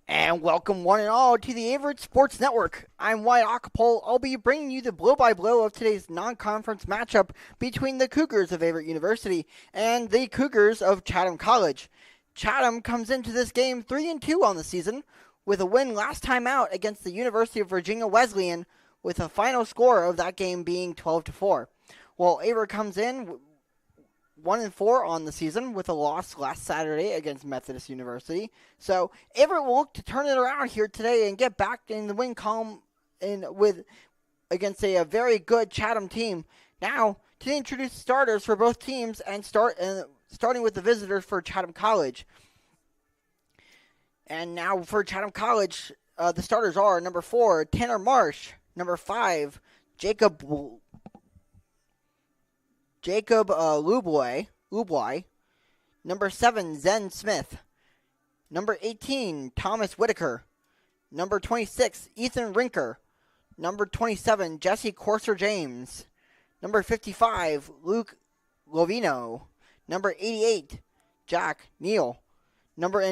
And welcome one and all to the Averett Sports Network. I'm Wyatt Acapole. I'll be bringing you the blow-by-blow of today's non-conference matchup between the Cougars of Averett University and the Cougars of Chatham College. Chatham comes into this game 3-2 on the season, with a win last time out against the University of Virginia Wesleyan, with a final score of that game being 12-4. While Averett comes in 1-4 on the season with a loss last Saturday against Methodist University. So Averett will look to turn it around here today and get back in the win column with against a very good Chatham team. Now to introduce starters for both teams and starting with the visitors for Chatham College. And now for Chatham College, the starters are number 4, Tanner Marsh, number 5, Jacob Luboy, number 7, Zen Smith, number 18, Thomas Whitaker, number 26, Ethan Rinker, number 27, Jesse Corser James, number 55, Luke Lovino, number 88, Jack Neal, number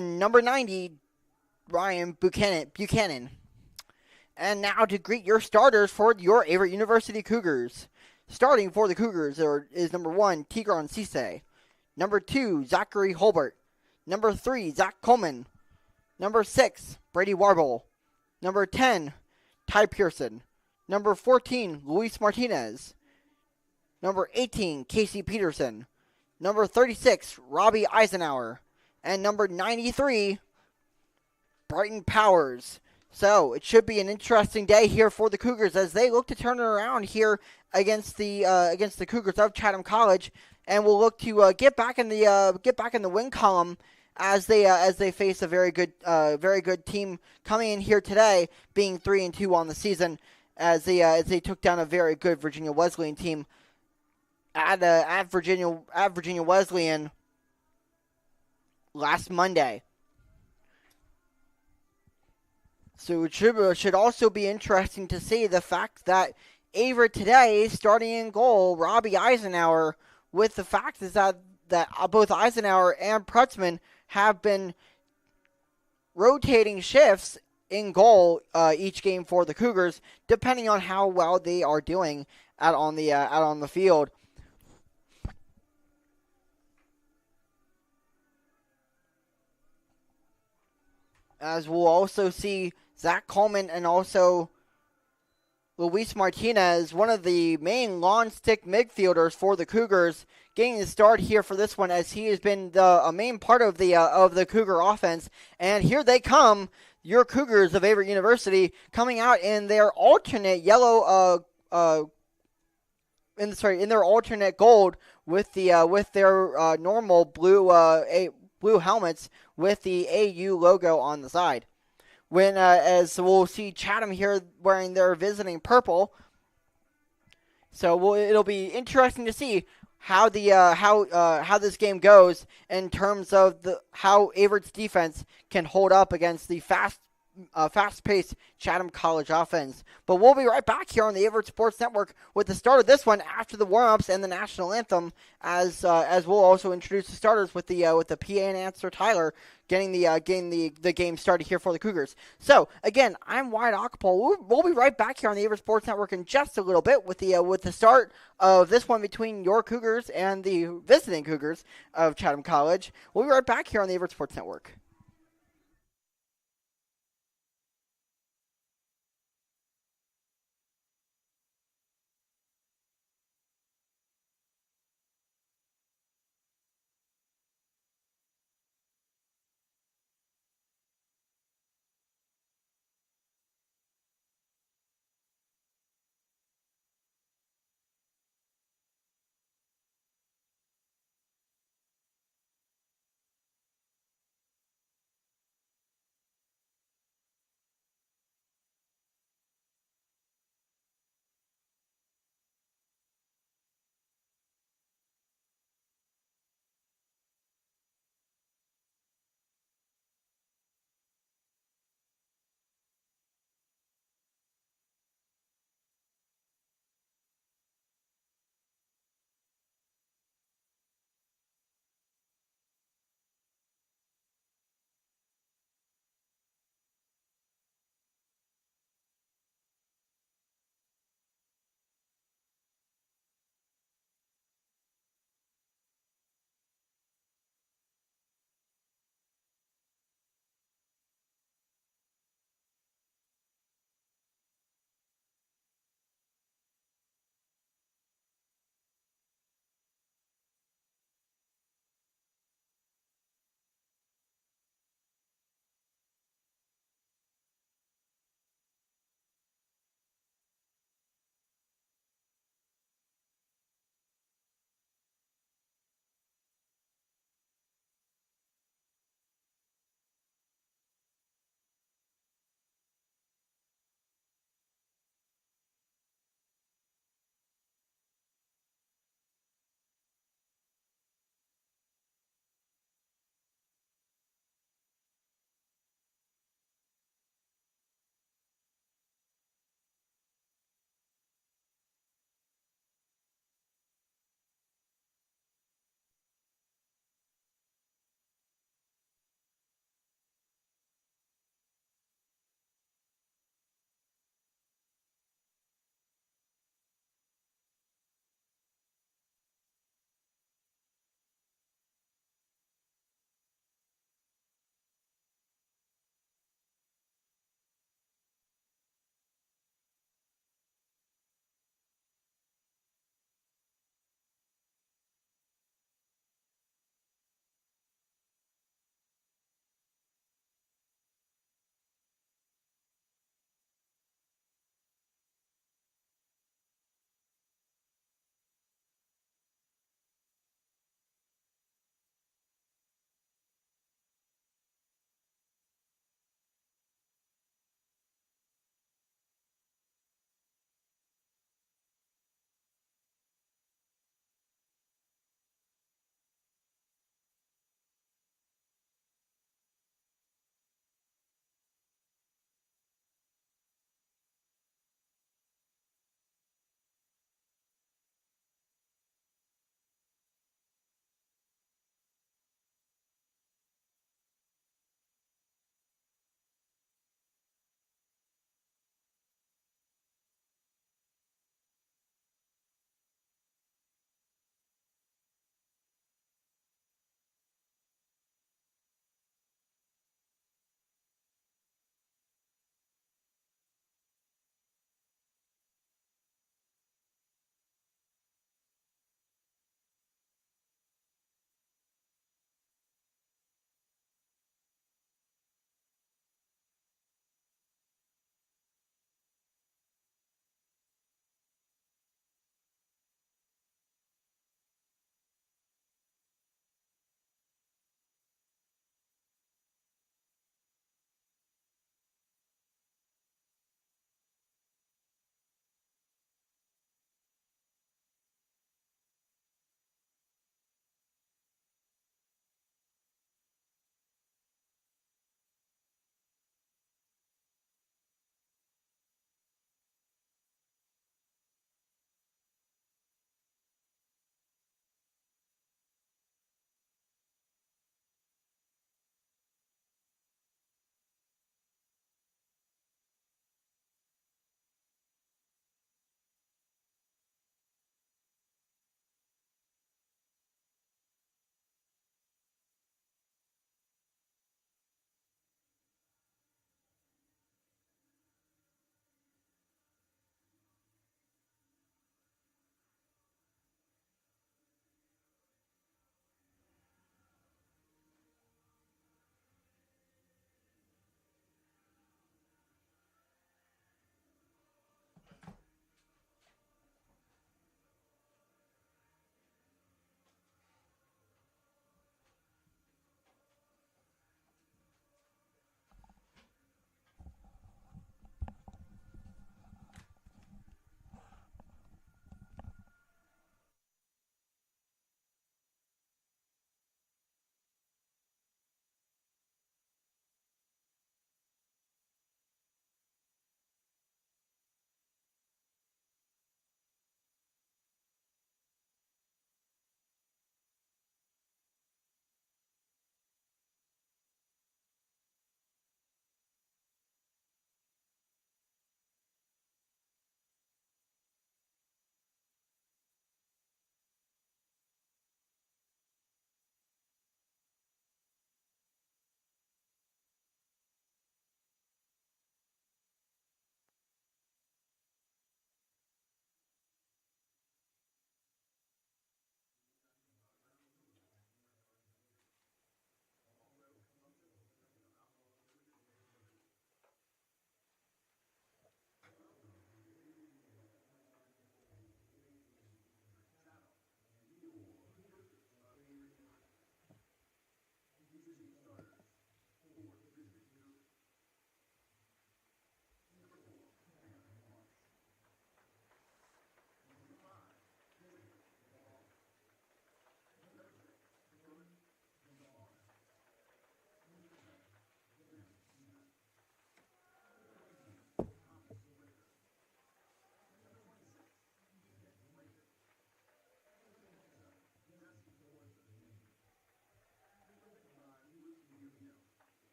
90, Ryan Buchanan. And now to greet your starters for your Averett University Cougars. Starting for the Cougars is number 1, Tigran Cisse. Number 2, Zachary Holbert. Number 3, Zach Coleman. Number 6, Brady Warble. Number 10, Ty Pearson. Number 14, Luis Martinez. Number 18, Casey Peterson. Number 36, Robbie Eisenhower. And number 93, Brighton Powers. So it should be an interesting day here for the Cougars as they look to turn it around here against the Cougars of Chatham College, and will look to get back in the win column as they face a very good team coming in here today, being 3-2 on the season as they took down a very good Virginia Wesleyan team at Virginia Wesleyan last Monday. So it should also be interesting to see the fact that Averett today starting in goal, Robbie Eisenhower, with the fact is that both Eisenhower and Prutzman have been rotating shifts in goal each game for the Cougars, depending on how well they are doing out on the field. As we'll also see Zach Coleman and also Luis Martinez, one of the main lawn stick midfielders for the Cougars, getting the start here for this one as he has been a main part of the Cougar offense. And here they come, your Cougars of Averett University, coming out in their alternate yellow in their alternate gold with their normal blue helmets with the AU logo on the side. As we'll see Chatham here wearing their visiting purple. So it'll be interesting to see how this game goes in terms of how Averett's defense can hold up against the fast-paced Chatham College offense. But we'll be right back here on the Averett Sports Network with the start of this one after the warm-ups and the national anthem, as we'll also introduce the starters with the PA announcer Tyler getting the game started here for the Cougars. So again, I'm Wyatt Acapole. We'll be right back here on the Averett Sports Network in just a little bit with the start of this one between your Cougars and the visiting Cougars of Chatham College. We'll be right back here on the Averett Sports Network.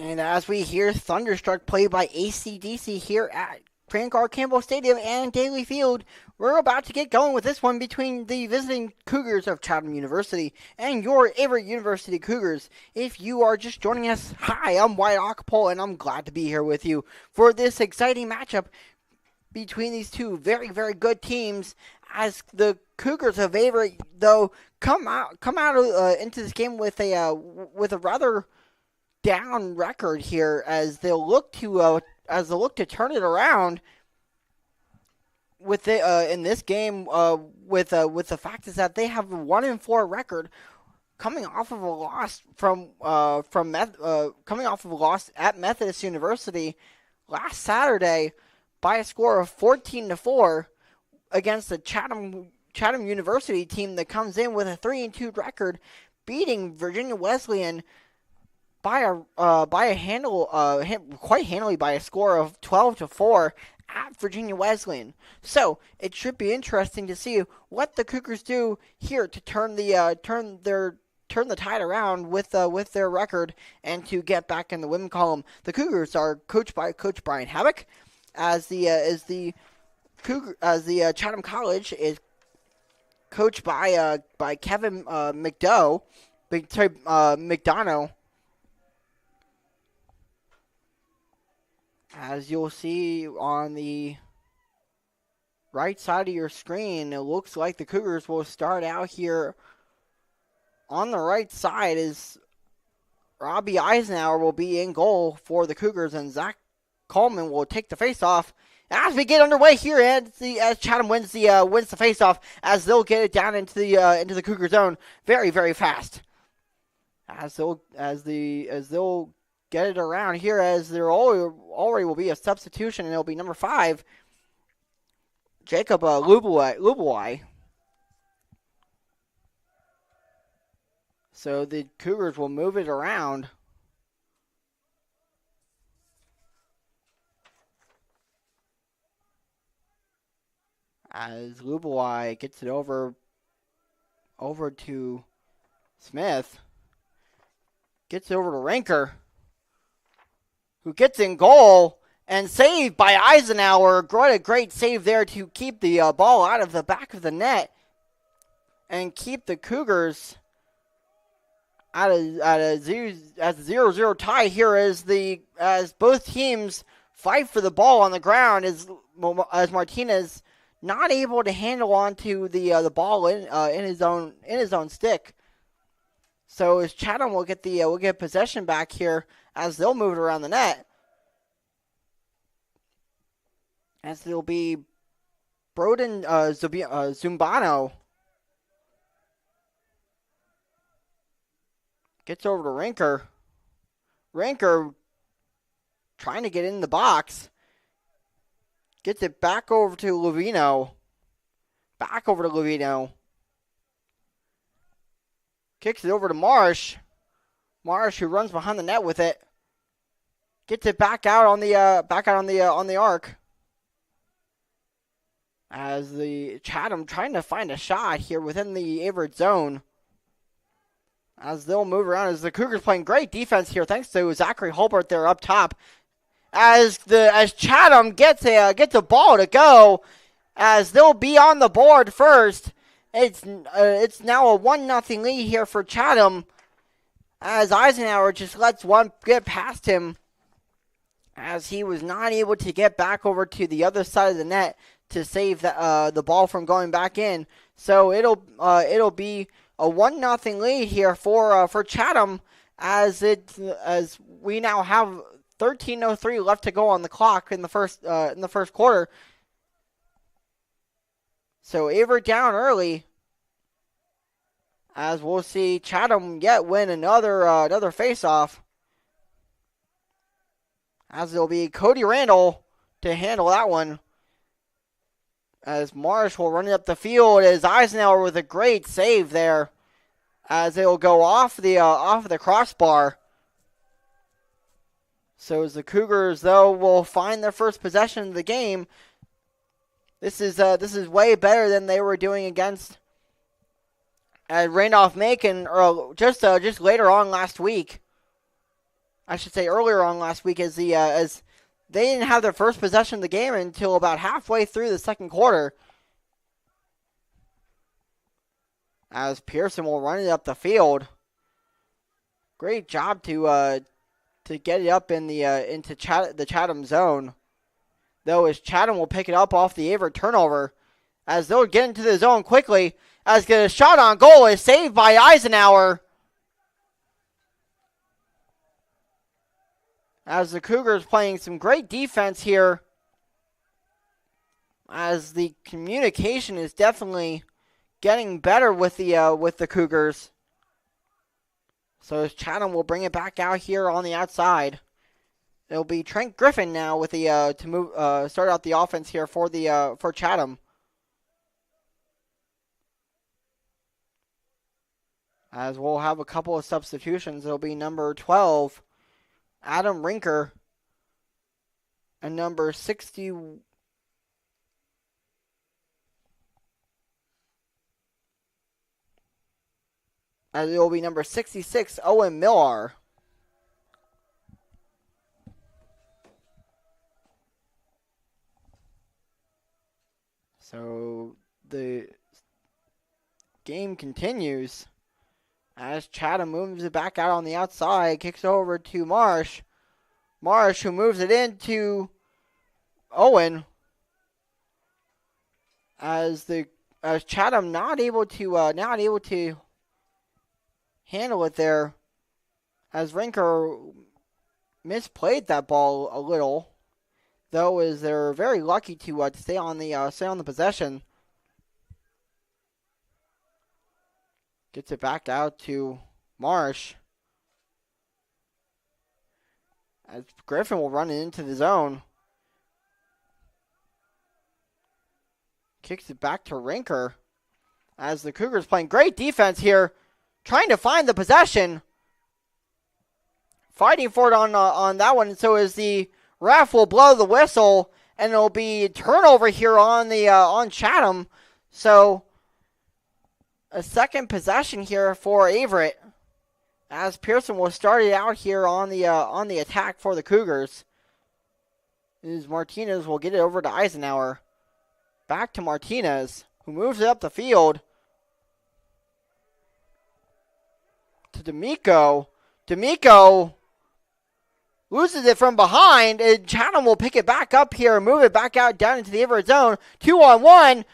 And as we hear Thunderstruck played by AC/DC here at Crankar Campbell Stadium and Daly Field, we're about to get going with this one between the visiting Cougars of Chatham University and your Averett University Cougars. If you are just joining us, hi, I'm Wyatt Ockpole, and I'm glad to be here with you for this exciting matchup between these two very, very good teams, as the Cougars of Averett, though, come out into this game with a rather down record here, as they'll look to turn it around with in this game with the fact is that they have a 1-4 record, coming off of a loss coming off of a loss at Methodist University last Saturday by a score of 14-4 against the Chatham University team that comes in with a 3-2 record, beating Virginia Wesleyan by a handle, quite handily, by a score of 12-4 at Virginia Wesleyan. So it should be interesting to see what the Cougars do here to turn the tide around with their record and to get back in the win column. The Cougars are coached by Coach Brian Havoc, as the Chatham College is coached by Kevin McDonough. As you'll see on the right side of your screen, it looks like the Cougars will start out here on the right side, as Robbie Eisenhower will be in goal for the Cougars, and Zach Coleman will take the face-off. As we get underway here, as Chatham wins the face-off, as they'll get it down into the Cougar zone very, very fast. As they'll get it around here, as there already will be a substitution, and it'll be number 5, Jacob Lubowai. So the Cougars will move it around. As Lubowai gets it over to Smith. Gets it over to Ranker, who gets in goal, and saved by Eisenhower. What a great save there to keep the ball out of the back of the net and keep the Cougars at a 0-0 tie here, as both teams fight for the ball on the ground, as Martinez not able to handle onto the ball in his own stick. So as Chatham will get possession back here, as they'll move it around the net. As there'll be Broden Zumbano. Gets over to Ranker. Ranker trying to get in the box. Gets it back over to Lovino. Kicks it over to Marsh. Marsh, who runs behind the net with it, gets it back out on the arc. As the Chatham trying to find a shot here within the Averett zone. As they'll move around, as the Cougars playing great defense here, thanks to Zachary Holbert there up top. As Chatham gets a ball to go, as they'll be on the board first. It's now a 1-0 lead here for Chatham, as Eisenhower just lets one get past him, as he was not able to get back over to the other side of the net to save the ball from going back in. So it'll be a 1-0 lead here for Chatham, as we now have 13:03 left to go on the clock in the first quarter. So Averett down early, as we'll see Chatham yet win another face-off. As it'll be Cody Randall to handle that one. As Marsh will run it up the field, as Eisenhower with a great save there, as it'll go off the crossbar. So as the Cougars, though, will find their first possession of the game. This is way better than they were doing against Randolph-Macon just later on last week. I should say earlier on last week, as they didn't have their first possession of the game until about halfway through the second quarter. As Pearson will run it up the field. Great job to get it up in the into the Chatham zone. Though as Chatham will pick it up off the Averett turnover, as they'll get into the zone quickly. As the shot on goal is saved by Eisenhower. As the Cougars playing some great defense here. As the communication is definitely getting better with the Cougars. So as Chatham will bring it back out here on the outside. It'll be Trent Griffin now with the to move start out the offense here for Chatham. As we'll have a couple of substitutions. It'll be number 12, Adam Rinker, and number 60. As it will be number 66, Owen Millar. So the game continues as Chatham moves it back out on the outside, kicks over to Marsh. Marsh, who moves it into Owen, as Chatham not able to handle it there, as Rinker misplayed that ball a little, though, as they're very lucky to stay on the possession. Gets it back out to Marsh. As Griffin will run it into the zone. Kicks it back to Rinker. As the Cougars playing great defense here. Trying to find the possession. Fighting for it on that one. So as the ref will blow the whistle. And it'll be turnover here on Chatham. So a second possession here for Averett, as Pearson will start it out here on the attack for the Cougars. As Martinez will get it over to Eisenhower. Back to Martinez, who moves it up the field to D'Amico. D'Amico loses it from behind, and Chatham will pick it back up here and move it back out down into the Averett zone. 2-on-1.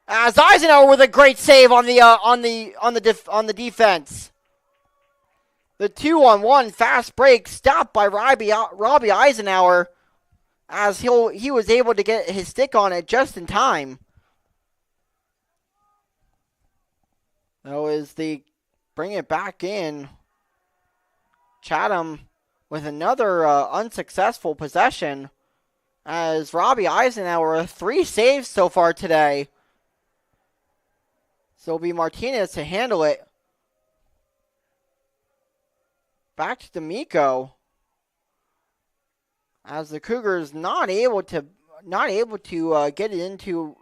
As Eisenhower with a great save on the defense. The 2-on-1 fast break stopped by Robbie Eisenhower, as he was able to get his stick on it just in time. Though as they bring it back in, Chatham with another unsuccessful possession, as Robbie Eisenhower 3 saves so far today. So it'll be Martinez to handle it. Back to D'Amico. As the Cougars not able to get it into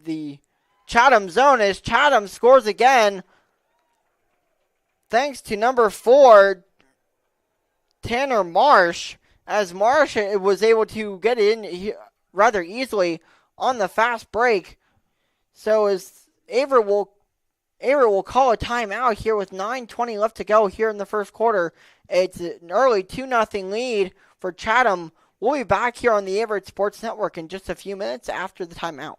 the Chatham zone, as Chatham scores again. Thanks to number 4, Tanner Marsh. As Marsh was able to get it in rather easily on the fast break. So as Averett will call a timeout here with 9:20 left to go here in the first quarter. It's an early 2-0 lead for Chatham. We'll be back here on the Averett Sports Network in just a few minutes after the timeout.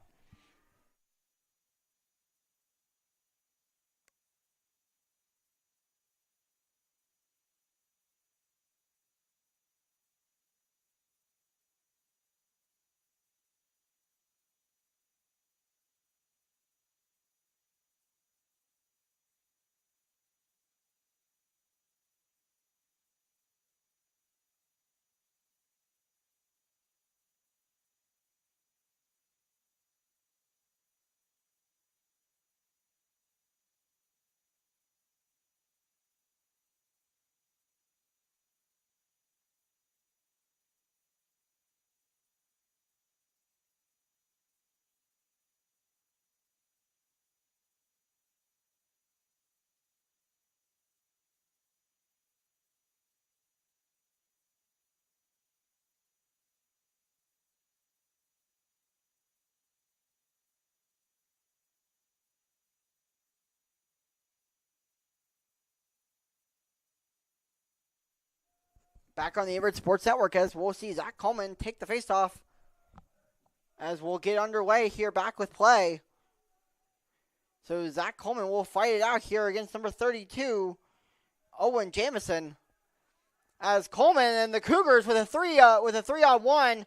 Back on the Averett Sports Network as we'll see Zach Coleman take the faceoff. As we'll get underway here back with play. So Zach Coleman will fight it out here against number 32, Owen Jamison. As Coleman and the Cougars with a 3-on-1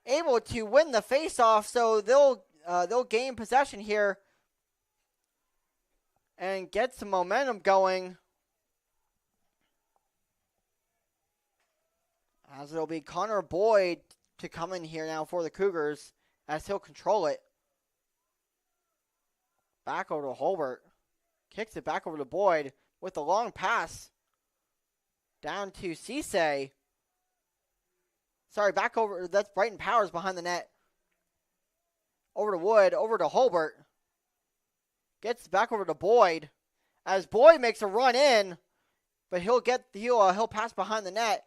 able to win the faceoff, so they'll gain possession here and get some momentum going. As it'll be Connor Boyd to come in here now for the Cougars as he'll control it. Back over to Holbert. Kicks it back over to Boyd with a long pass. Down to Cisse. Sorry, back over. That's Brighton Powers behind the net. Over to Wood. Over to Holbert. Gets back over to Boyd. As Boyd makes a run in, but he'll pass behind the net.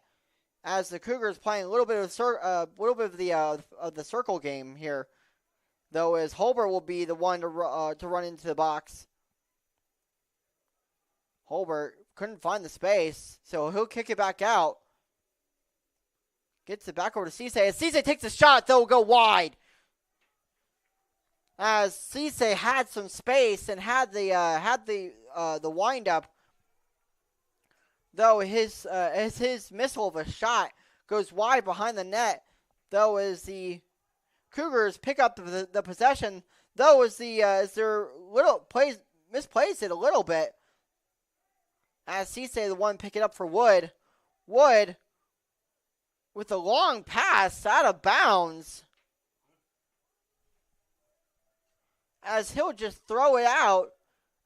As the Cougars playing a little bit of the circle game here, though, as Holbert will be the one to run into the box. Holbert couldn't find the space, so he'll kick it back out. Gets it back over to Cisse. As Cisse takes a shot, they'll go wide. As Cisse had some space and had the wind up, though his missile of a shot goes wide behind the net. Though as the Cougars pick up the possession, though as their misplays it a little bit. As Cisse the one pick it up for Wood. Wood with a long pass out of bounds. As he'll just throw it out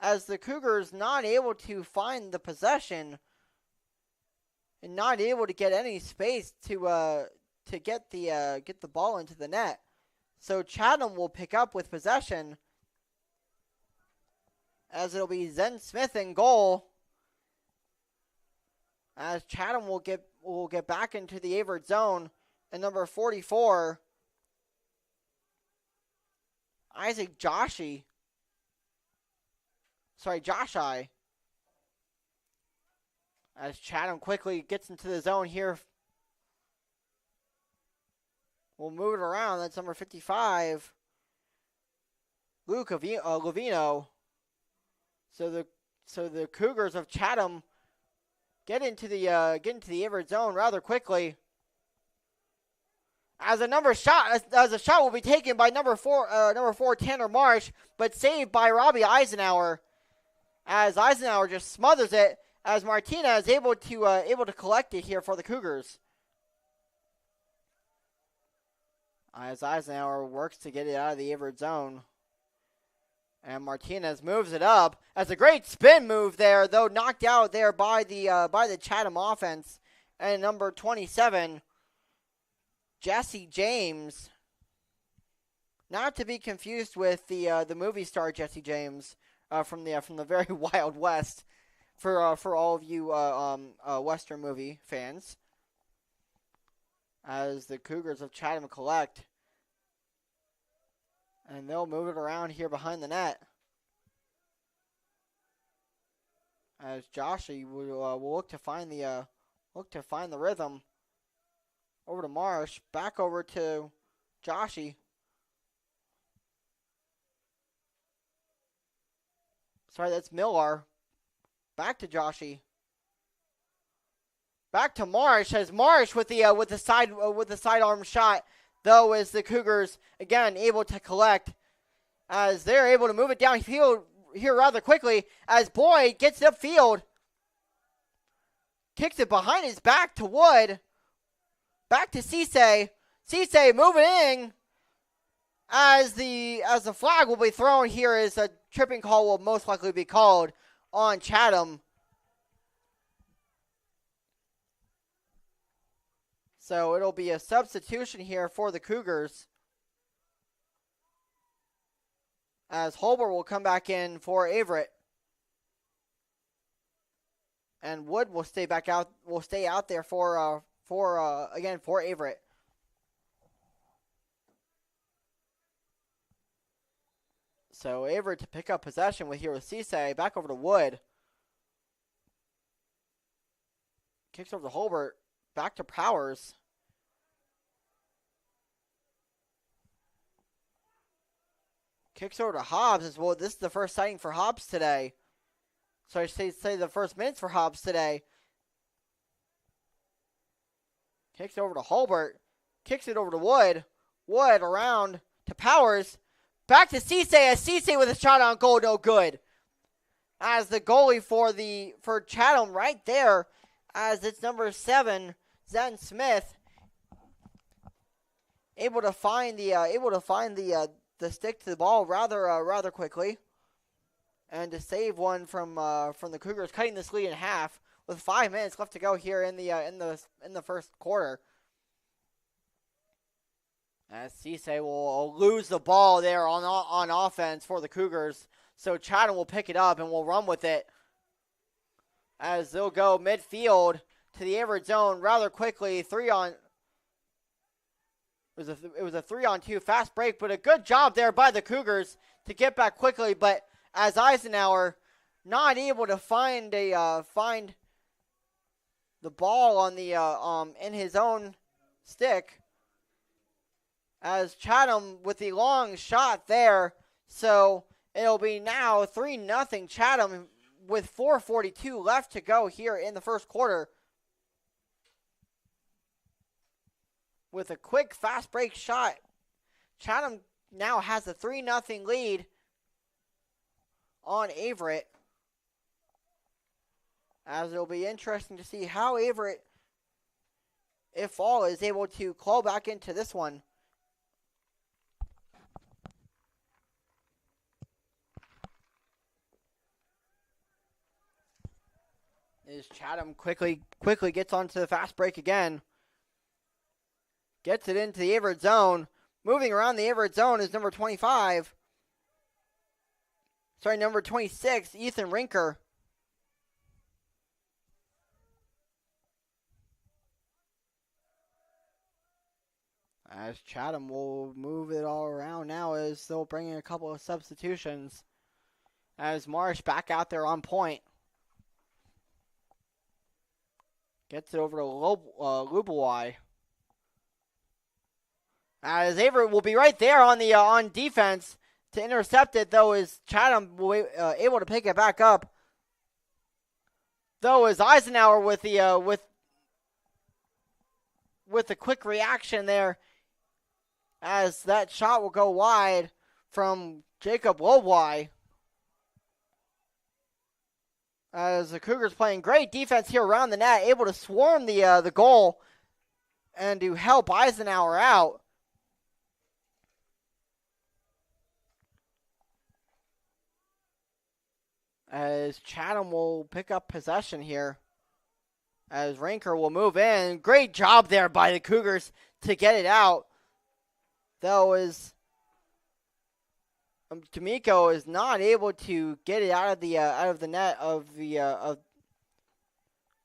as the Cougars not able to find the possession and not able to get any space to get the ball into the net. So Chatham will pick up with possession as it'll be Zen Smith in goal. As Chatham will get back into the Averett zone, and number 44, Isaac Joshi. Joshi. As Chatham quickly gets into the zone here. We'll move it around. That's number 55, Luke Lovino. So the Cougars of Chatham get into the Averett zone rather quickly. As a shot will be taken by number four Tanner Marsh, but saved by Robbie Eisenhower. As Eisenhower just smothers it, as Martinez is able to collect it here for the Cougars. As Eisenhower works to get it out of the Averett zone. And Martinez moves it up. As a great spin move there, though knocked out there by the Chatham offense. And number 27, Jesse James. Not to be confused with the movie star Jesse James from the very Wild West. For all of you Western movie fans. As the Cougars of Chatham collect. And they'll move it around here behind the net. As Joshi will look to find the rhythm. Over to Marsh. Back over to Joshi. Sorry, that's Miller. Back to Joshi. Back to Marsh. As Marsh with the sidearm shot. Though as the Cougars again able to collect, as they're able to move it downfield here rather quickly. As Boyd gets it upfield, kicks it behind his back to Wood. Back to Cisse. Cisse moving in. As the flag will be thrown here, as a tripping call will most likely be called on Chatham. So it'll be a substitution here for the Cougars. As Holbert will come back in for Averett. And Wood will stay out there for Averett. So Averett to pick up possession with Cisse. Back over to Wood. Kicks over to Holbert. back to Powers. Kicks over to Hobbs as well. This is the first sighting for Hobbs today. So I say the first minutes for Hobbs today. Kicks over to Hulbert. Kicks it over to Wood. Wood around to Powers. Back to Cisse as Cisse with a shot on goal, no good. As the goalie for Chatham right there, as it's number 7, Zen Smith, able to find the stick to the ball rather quickly, and to save one from the Cougars, cutting this lead in half with 5 minutes left to go here in the first quarter. As Cisse will lose the ball there on offense for the Cougars, so Chatham will pick it up and will run with it. As they'll go midfield to the Averett zone rather quickly. It was a 3-on-2 fast break, but a good job there by the Cougars to get back quickly. But as Eisenhower not able to find the ball on the in his own stick, as Chatham with the long shot there, so it'll be now 3-0 Chatham with 4:42 left to go here in the first quarter. With a quick fast break shot, Chatham now has a 3-0 lead on Averett. As it'll be interesting to see how Averett, if all, is able to claw back into this one. As Chatham quickly gets onto the fast break again. Gets it into the Averett zone. Moving around the Averett zone is number 25. Number 26, Ethan Rinker. As Chatham will move it all around now as they'll bring in a couple of substitutions. As Marsh back out there on point. Gets it over to Lubawai. As Averett will be right there on defense to intercept it, though, is Chatham able to pick it back up. Though is Eisenhower with the quick reaction there, as that shot will go wide from Jacob Lobwai. As the Cougars playing great defense here around the net, able to swarm the goal and to help Eisenhower out. As Chatham will pick up possession here. As Rinker will move in. Great job there by the Cougars to get it out. Though is D'Amico is not able to get it out of the net of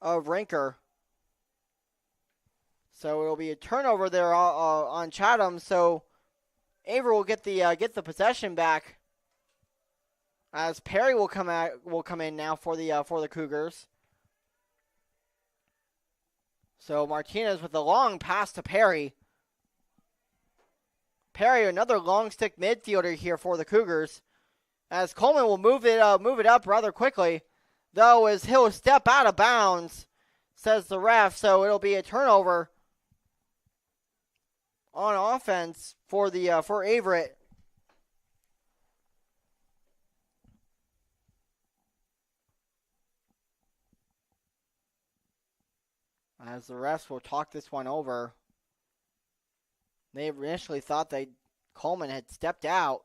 Rinker. So it'll be a turnover there on Chatham. So Averett will get the possession back. As Perry will come in now for the Cougars. So Martinez with a long pass to Perry. Perry, another long stick midfielder here for the Cougars. As Coleman will move it up rather quickly, though, as he'll step out of bounds, says the ref. So it'll be a turnover on offense for Averett. As the refs will talk this one over. They initially thought Coleman had stepped out.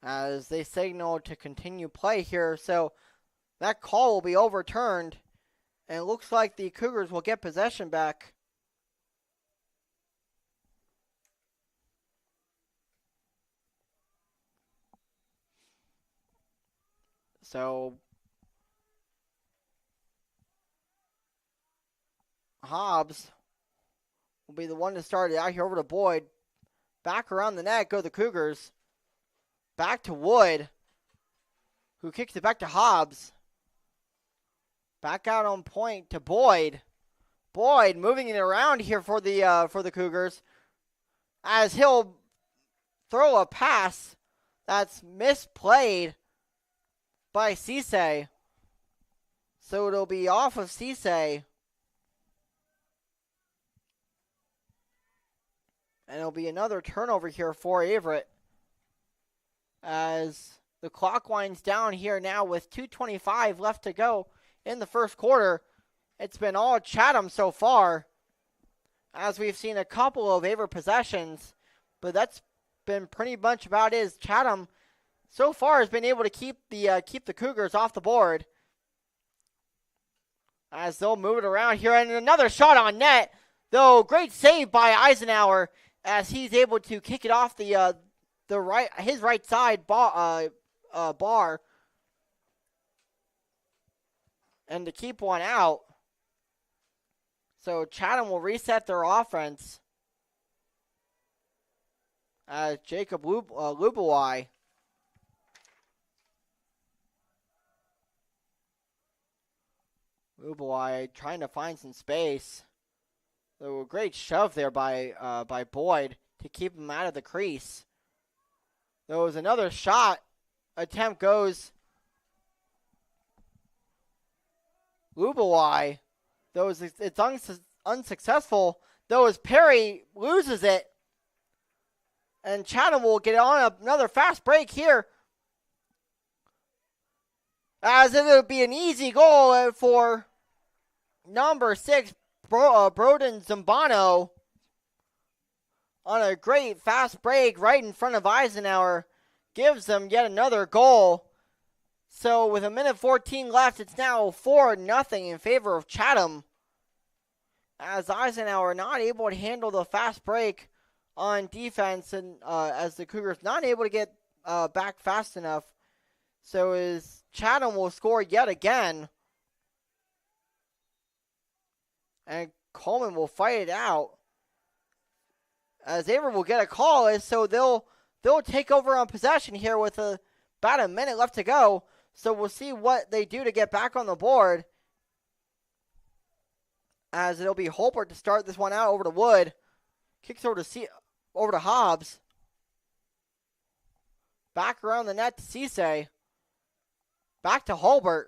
As they signal to continue play here. So that call will be overturned. And it looks like the Cougars will get possession back. So Hobbs will be the one to start it out here over to Boyd. Back around the net go the Cougars. Back to Wood. who kicks it back to Hobbs. Back out on point to Boyd. Boyd moving it around here for the Cougars, as he'll throw a pass that's misplayed by Cisse. So it'll be off of Cisse. And it'll be another turnover here for Averett, as the clock winds down here now with 2:25 left to go in the first quarter. It's been all Chatham so far, as we've seen a couple of Averett possessions, but that's been pretty much about it. Chatham so far has been able to keep the Cougars off the board, as they'll move it around here. And another shot on net, though. Great save by Eisenhower, as he's able to kick it off his right side bar, and to keep one out. So Chatham will reset their offense, as Jacob Lubawai trying to find some space. So a great shove there by Boyd to keep him out of the crease. There was another shot attempt goes Lubawai. Though it's unsuccessful, though, as Perry loses it. And Chatham will get on another fast break here, as it would be an easy goal for number 6, Broden Zambano, on a great fast break right in front of Eisenhower. Gives them yet another goal. So with 1:14 left, it's now 4-0 in favor of Chatham, as Eisenhower not able to handle the fast break on defense, and as the Cougars not able to get back fast enough. So as Chatham will score yet again, and Coleman will fight it out, as Averett will get a call, so they'll take over on possession here with about a minute left to go. So we'll see what they do to get back on the board, as it'll be Holbert to start this one out over to Wood. Kicks over to Hobbs. Back around the net to Cisse. Back to Holbert.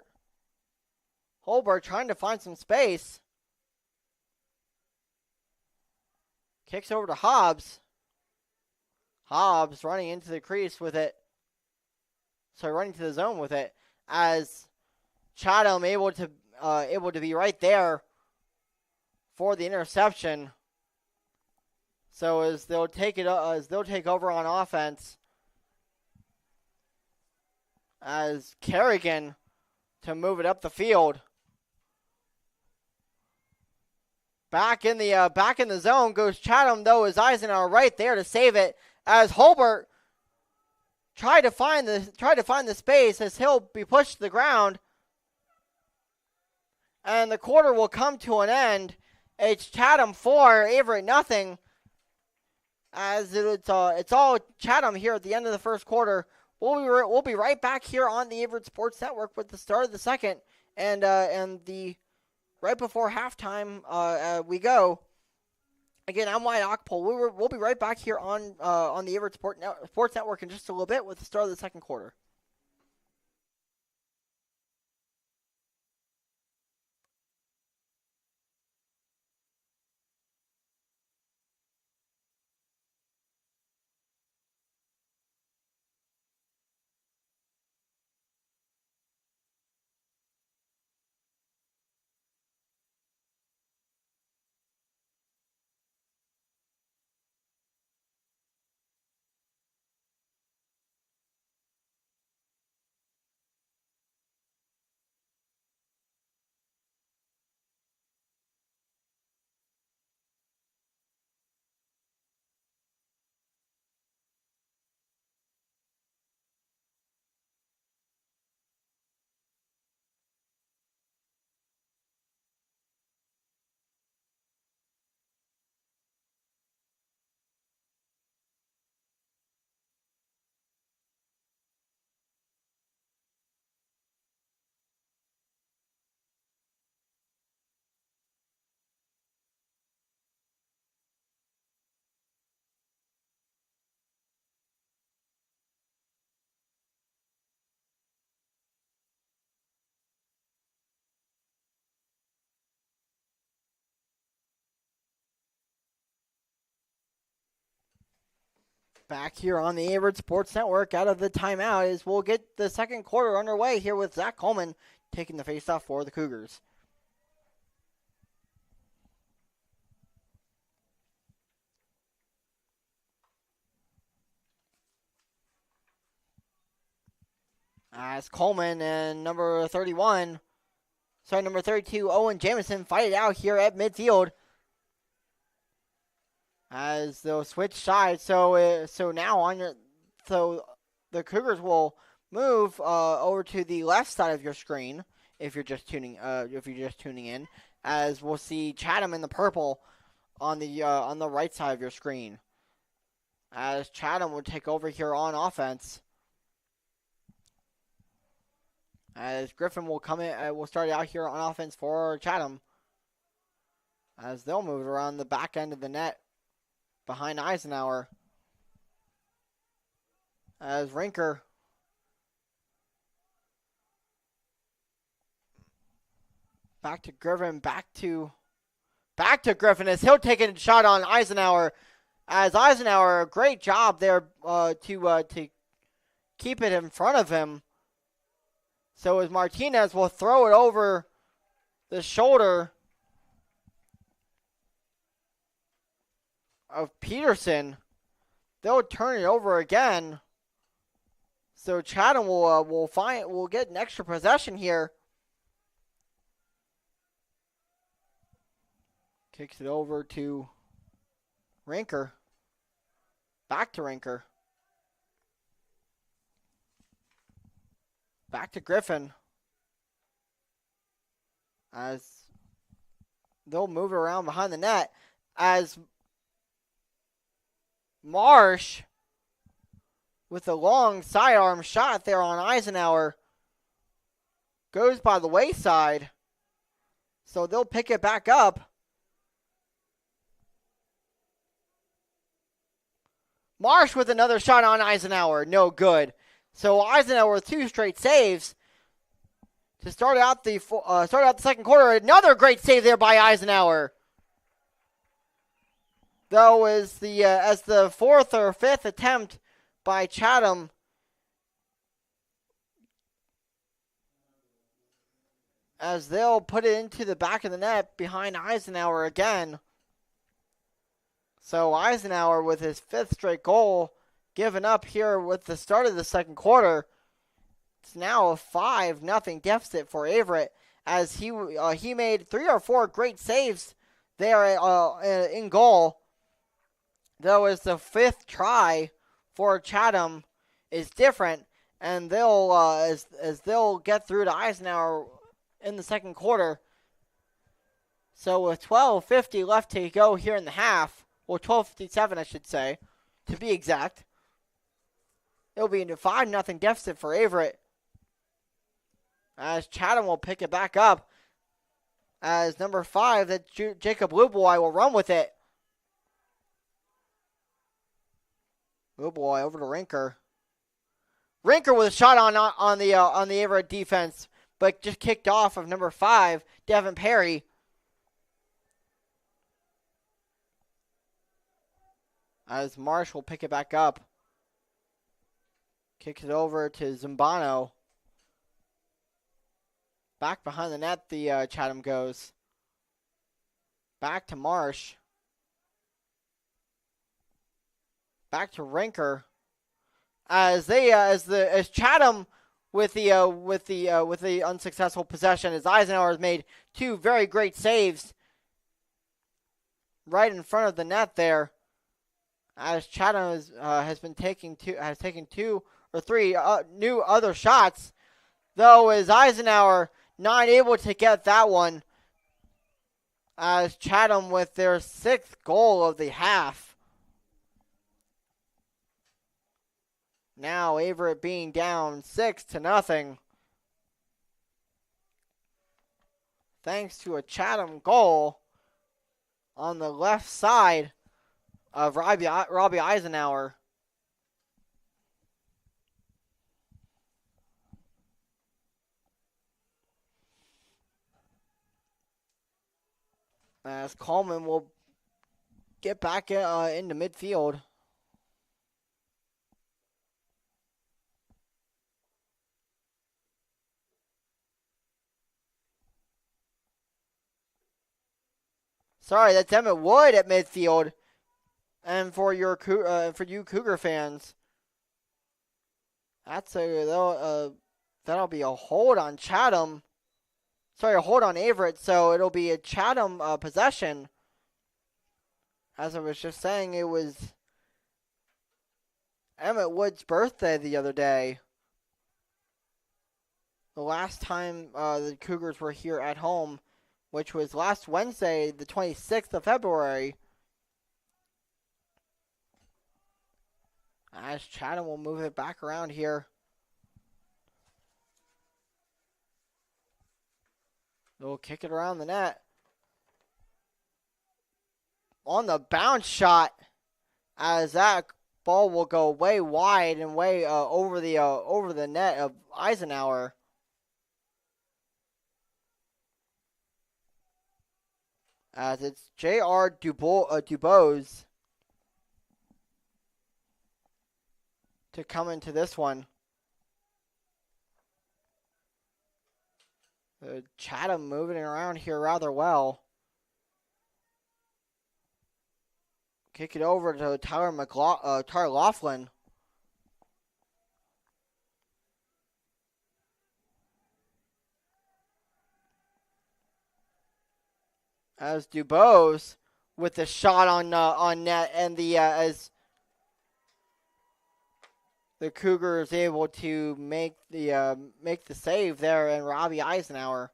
Holbert trying to find some space. Kicks over to Hobbs. Hobbs running into the crease with it. So running to the zone with it, as Chatham able to be right there for the interception. So as they'll take over on offense, as Kerrigan to move it up the field. Back in the zone goes Chatham, though, as Eisenhower right there to save it, as Holbert tried to find the space, as he'll be pushed to the ground. And the quarter will come to an end. It's Chatham 4, Averett nothing. As it's all Chatham here at the end of the first quarter. We'll be right back here on the Averett Sports Network with the start of the second, and the right before halftime we go. Again, I'm Wyatt Ockpole. We'll be right back here on the Averett Sports Network in just a little bit with the start of the second quarter. Back here on the Averett Sports Network out of the timeout as we'll get the second quarter underway here with Zach Coleman taking the faceoff for the Cougars. As Coleman and number 32, Owen Jamison fight it out here at midfield. As they'll switch sides, so now the Cougars will move over to the left side of your screen if you're just tuning in, as we'll see Chatham in the purple on the right side of your screen, as Chatham will take over here on offense. As Griffin will come in, will start out here on offense for Chatham, as they'll move around the back end of the net behind Eisenhower. As Rinker back to Griffin, back to Griffin as he'll take a shot on Eisenhower. As Eisenhower, great job there to keep it in front of him. So as Martinez will throw it over the shoulder of Peterson, they'll turn it over again. So Chatham will get an extra possession here. Kicks it over to Rinker. Back to Rinker. Back to Griffin. As they'll move it around behind the net. As Marsh with a long sidearm shot there on Eisenhower goes by the wayside. So they'll pick it back up. Marsh with another shot on Eisenhower. No good. So Eisenhower with 2 straight saves to start out the second quarter. Another great save there by Eisenhower. Though as the fourth or fifth attempt by Chatham as they'll put it into the back of the net behind Eisenhower again. So Eisenhower with his 5th straight goal given up here with the start of the second quarter. It's now a 5-0 deficit for Averett as he made 3 or 4 great saves there in goal. Though as the 5th try for Chatham is different, and they'll as they'll get through to Eisenhower in the second quarter. So with 12:50 left to go here in the half, or 12:57 I should say, to be exact, it'll be a 5-0 deficit for Averett. As Chatham will pick it back up, as number 5, that Jacob Luboy will run with it. Luboy over to Rinker. Rinker with a shot on the Averett defense, but just kicked off of number 5, Devin Perry. As Marsh will pick it back up. Kicks it over to Zambano. Back behind the net, the Chatham goes. Back to Marsh. Back to Rinker. As Chatham with the unsuccessful possession, as Eisenhower has made 2 very great saves right in front of the net there. As Chatham has taken 2 or 3 new other shots, though as Eisenhower not able to get that one. As Chatham with their 6th goal of the half. Now Averett being down 6-0. Thanks to a Chatham goal on the left side of Robbie Eisenhower. As Coleman will get back into midfield. Sorry, that's Emmett Wood at midfield. And for you Cougar fans, that'll be a hold on Chatham. Sorry, a hold on Averett. So it'll be a Chatham possession. As I was just saying, it was Emmett Wood's birthday the other day. The last time the Cougars were here at home, which was last Wednesday, the 26th of February. As Chatham will move it back around here. They'll kick it around the net. On the bounce shot, as that ball will go way wide and way over the net of Eisenhower. As it's J.R. Dubose to come into this one. Chatham moving around here rather well. Kick it over to Tyler Laughlin. As Dubose with the shot on net, and as the Cougars able to make the save there, and Robbie Eisenhower.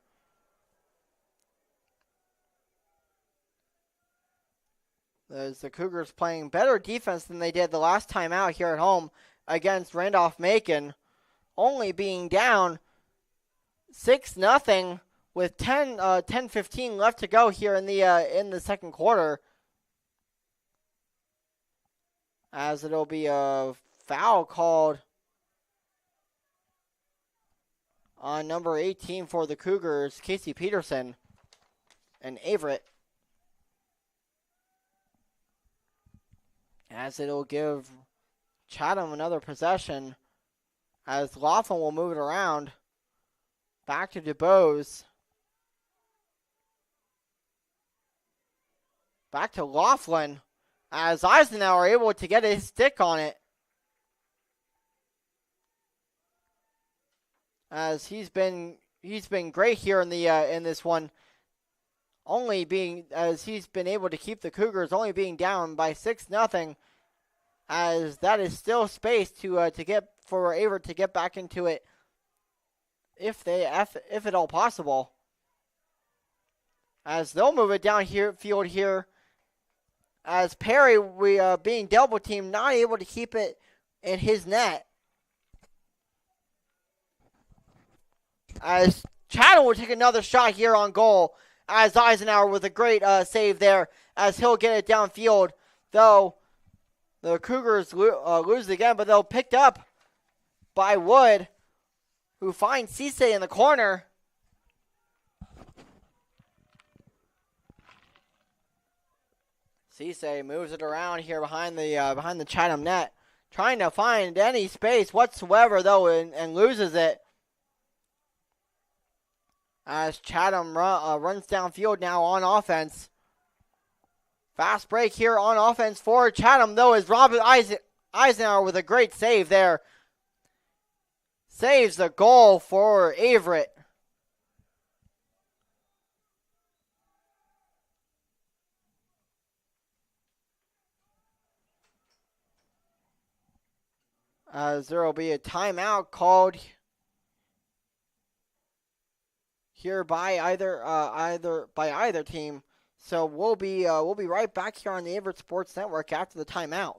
As the Cougars playing better defense than they did the last time out here at home against Randolph-Macon, only being down 6-0 with 10-15 left to go here in the second quarter. As it'll be a foul called on number 18 for the Cougars, Casey Peterson and Averett. As it'll give Chatham another possession, as Laughlin will move it around. Back to Dubose. Back to Laughlin, as Eisenhower able to get his stick on it. As he's been great here in this one. Only being, as he's been able to keep the Cougars only being down by 6-0, as that is still space to get for Averett to get back into it if at all possible. As they'll move it down here field here, as Perry being double teamed, not able to keep it in his net. As Chatham will take another shot here on goal, as Eisenhower with a great save there, as he'll get it downfield. Though the Cougars lose again, but they'll picked up by Wood, who finds Cisse in the corner. Cisse moves it around here behind the Chatham net, trying to find any space whatsoever though, and loses it. As Chatham runs downfield now on offense. Fast break here on offense for Chatham, though, is Robert Eisenhower with a great save there. Saves the goal for Averett. As there will be a timeout called here by either team. So we'll be right back here on the Averett Sports Network after the timeout.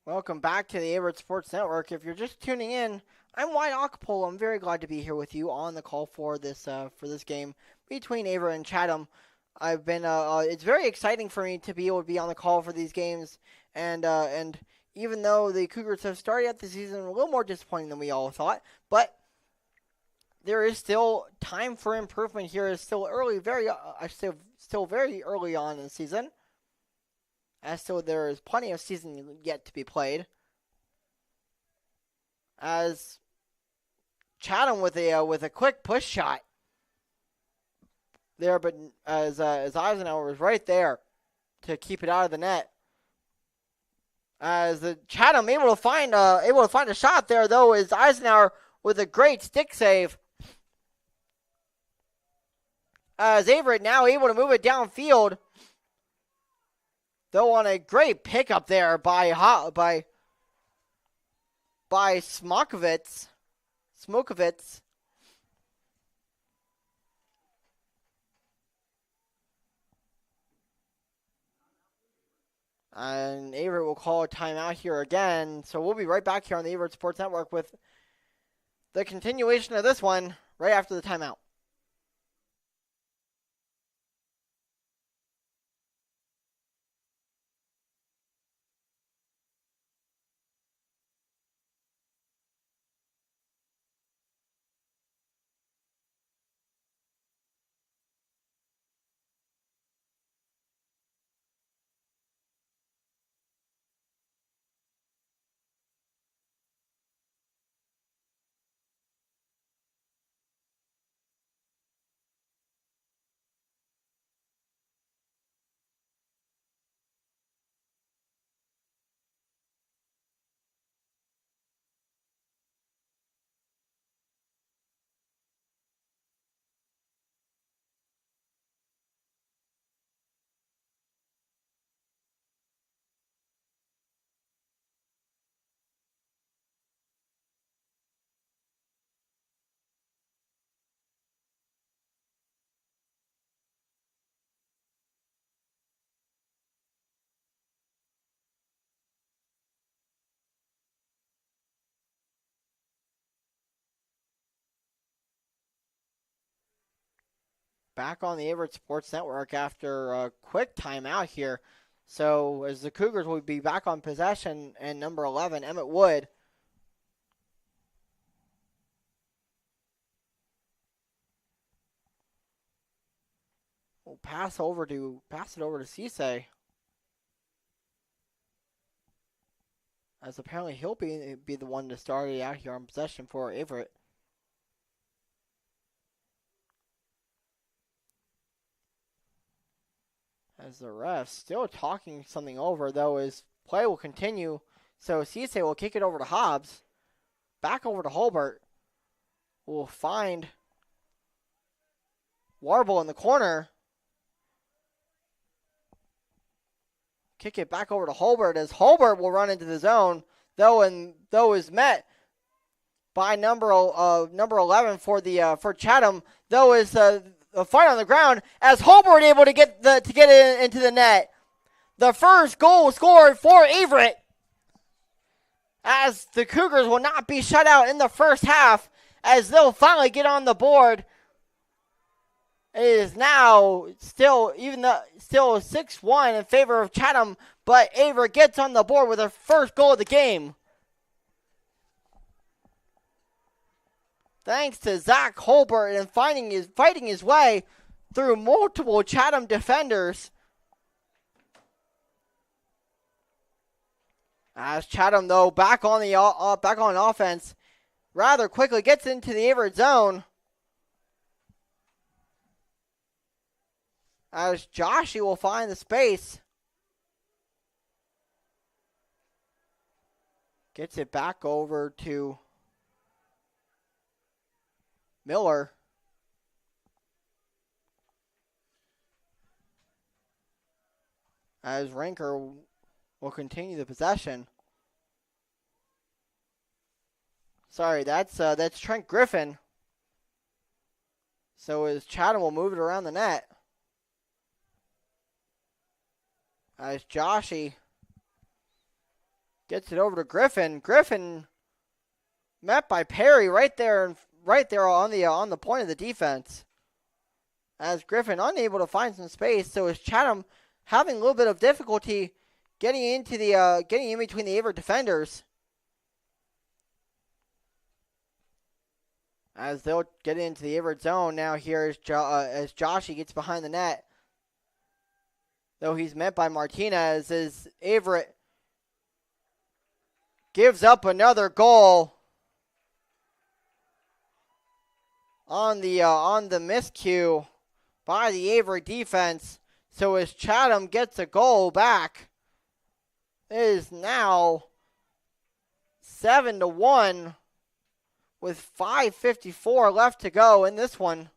Welcome back to the Averett Sports Network. If you're just tuning in, I'm Wyatt Acapulco. I'm very glad to be here with you on the call for this game between Averett and Chatham. I've been it's very exciting for me to be able to be on the call for these games, and even though the Cougars have started out the season a little more disappointing than we all thought, but there is still time for improvement here. It's still early, still very early on in the season. As still there is plenty of season yet to be played. As Chatham with a quick push shot there, but as Eisenhower was right there to keep it out of the net. As the Chatham able to find a shot there though, is Eisenhower with a great stick save. As Averett now able to move it downfield. Though on a great pickup there by Smokovitz. And Averett will call a timeout here again. So we'll be right back here on the Averett Sports Network with the continuation of this one right after the timeout. Back on the Averett Sports Network after a quick timeout here. So as the Cougars will be back on possession, and number 11, Emmett Wood, will pass it over to Cisse. As apparently he'll be the one to start it out here on possession for Averett. As the ref still talking something over, though, his play will continue. So Cisse will kick it over to Hobbs. Back over to Holbert. Will find Warble in the corner. Kick it back over to Holbert as Holbert will run into the zone, though is met by number 11 for Chatham, though is a fight on the ground as Holbert able to get it into the net. The first goal scored for Averett, as the Cougars will not be shut out in the first half, as they'll finally get on the board. It is now still 6-1 in favor of Chatham, but Averett gets on the board with their first goal of the game. Thanks to Zach Holbert and fighting his way through multiple Chatham defenders. As Chatham, though, back on offense, rather quickly gets into the Averett zone. As Joshy will find the space. Gets it back over to Miller. As Ranker will continue the possession. Sorry, that's Trent Griffin. So as Chatham will move it around the net. As Joshy Gets it over to Griffin. Griffin met by Perry right there on the point of the defense. As Griffin unable to find some space, so is Chatham having a little bit of difficulty getting in between the Averett defenders. As they'll get into the Averett zone now here as Joshy gets behind the net. Though he's met by Martinez as Averett gives up another goal on the miscue by the Averett defense. So as Chatham gets a goal back, it is now 7-1 with 5:54 left to go in this one.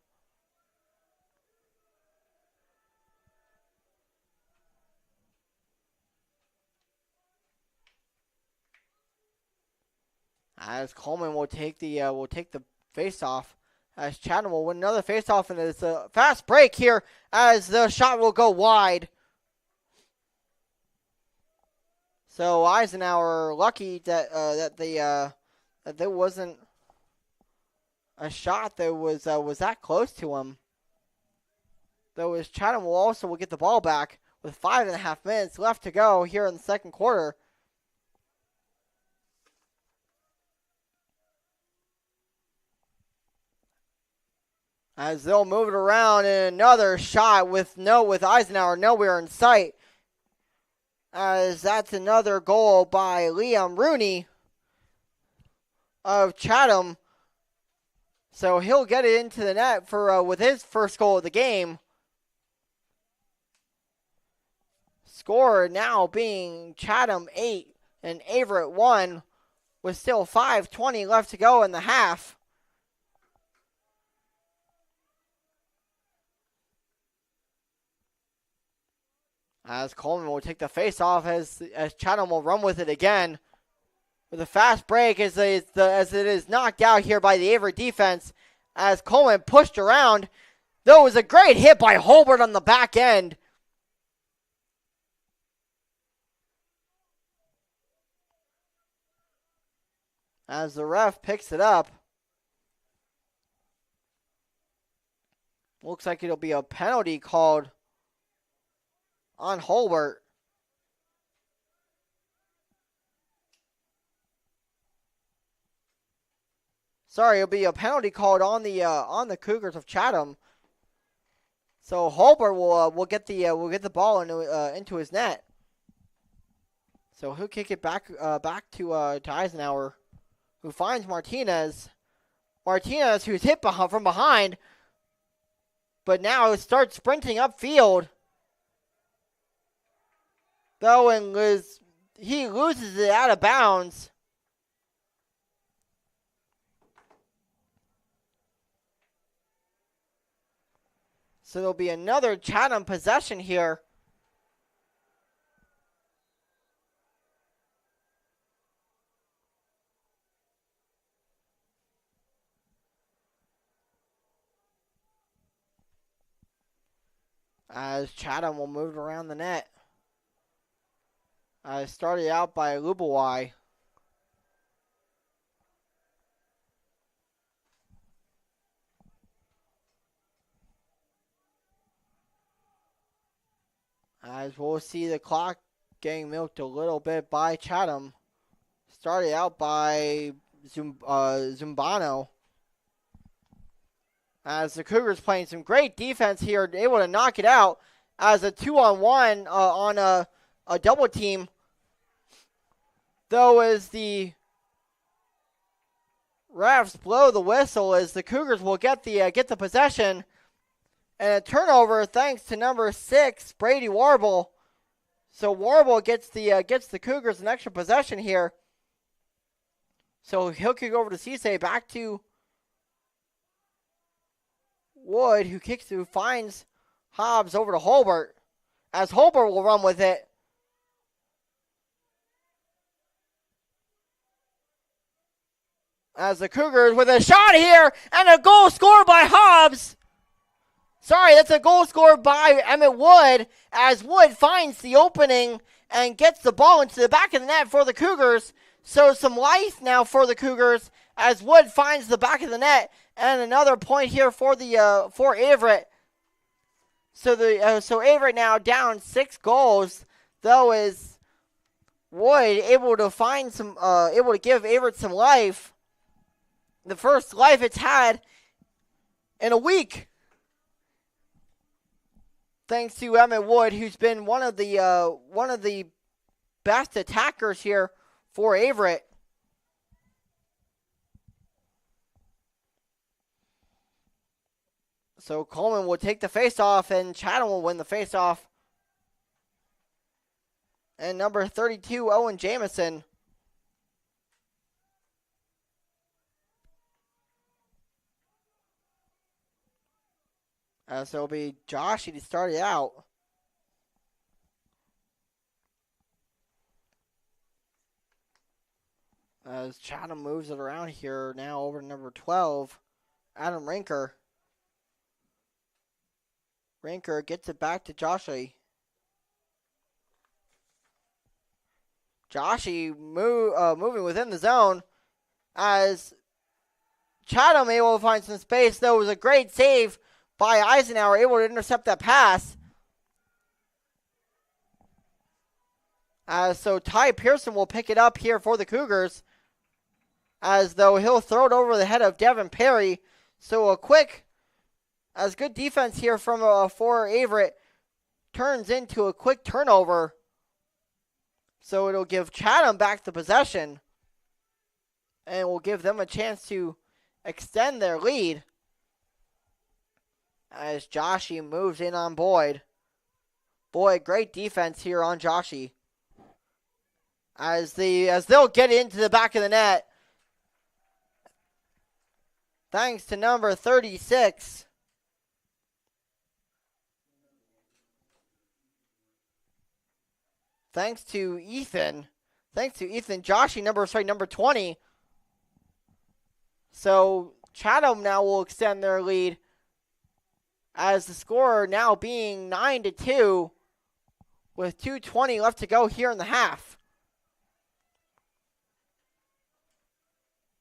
As Coleman will take the face-off, as Chatham will win another face-off, and it's a fast break here as the shot will go wide. So Eisenhower lucky that there wasn't a shot that was that close to him. Though as Chatham will get the ball back with 5.5 minutes left to go here in the second quarter. As they'll move it around, and another shot with Eisenhower nowhere in sight. As that's another goal by Liam Rooney of Chatham. So he'll get it into the net for with his first goal of the game. Score now being Chatham 8 and Averett 1 with still 5:20 left to go in the half. As Coleman will take the face-off as Chatham will run with it again. With a fast break as it is knocked out here by the Averett defense. As Coleman pushed around. Though it was a great hit by Holbert on the back end. As the ref picks it up. Looks like it'll be a penalty called on Holbert. Sorry, it'll be a penalty called on the Cougars of Chatham. So Holbert will get the ball into his net. So he'll kick it back to Eisenhower, who finds Martinez. Martinez, who's hit from behind, but now starts sprinting upfield. Though he loses it out of bounds. So there'll be another Chatham possession here. As Chatham will move around the net. Started out by Lubawai. As we'll see the clock getting milked a little bit by Chatham. Started out by Zumbano. As the Cougars playing some great defense here, able to knock it out as a 2-on-1 on a double team. Though as the refs blow the whistle, as the Cougars will get the possession, and a turnover thanks to number 6 Brady Warble. So Warble gets the Cougars an extra possession here. So he'll kick over to Cisse, back to Wood, who finds Hobbs over to Holbert, as Holbert will run with it. As the Cougars with a shot here, and a goal scored by Hobbs. Sorry, that's a goal scored by Emmett Wood, as Wood finds the opening and gets the ball into the back of the net for the Cougars. So some life now for the Cougars as Wood finds the back of the net, and another point here for the for Averett. So Averett now down 6 goals, though is Wood able to find some able to give Averett some life. The first life it's had in a week, thanks to Emmett Wood, who's been one of the best attackers here for Averett. So Coleman will take the faceoff, and Chatham will win the faceoff. And number 32, Owen Jamison. So it'll be Josh. He started out. As Chatham moves it around here now over to number 12, Adam Rinker. Rinker gets it back to Joshi. Joshi moving within the zone as Chatham able to find some space, though it was a great save by Eisenhower, able to intercept that pass. So Ty Pearson will pick it up here for the Cougars, as though he'll throw it over the head of Devin Perry. So a quick, as good defense here from for Averett turns into a quick turnover. So it'll give Chatham back the possession, and will give them a chance to extend their lead. As Joshi moves in on Boyd. Boyd, great defense here on Joshi. As they'll get into the back of the net. Thanks to number 36. Thanks to Ethan. Joshi, number 20. So Chatham now will extend their lead, as the score now being 9-2 with 2:20 left to go here in the half.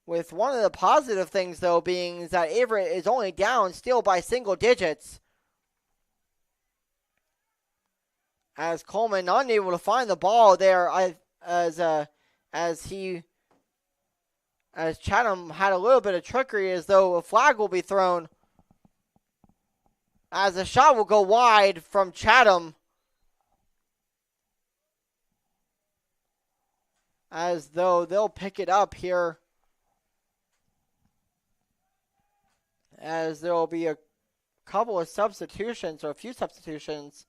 With one of the positive things, though, being is that Averett is only down still by single digits. As Coleman unable to find the ball there, as Chatham had a little bit of trickery, as though a flag will be thrown, as a shot will go wide from Chatham, as though they'll pick it up here, as there will be a couple of substitutions, or a few substitutions,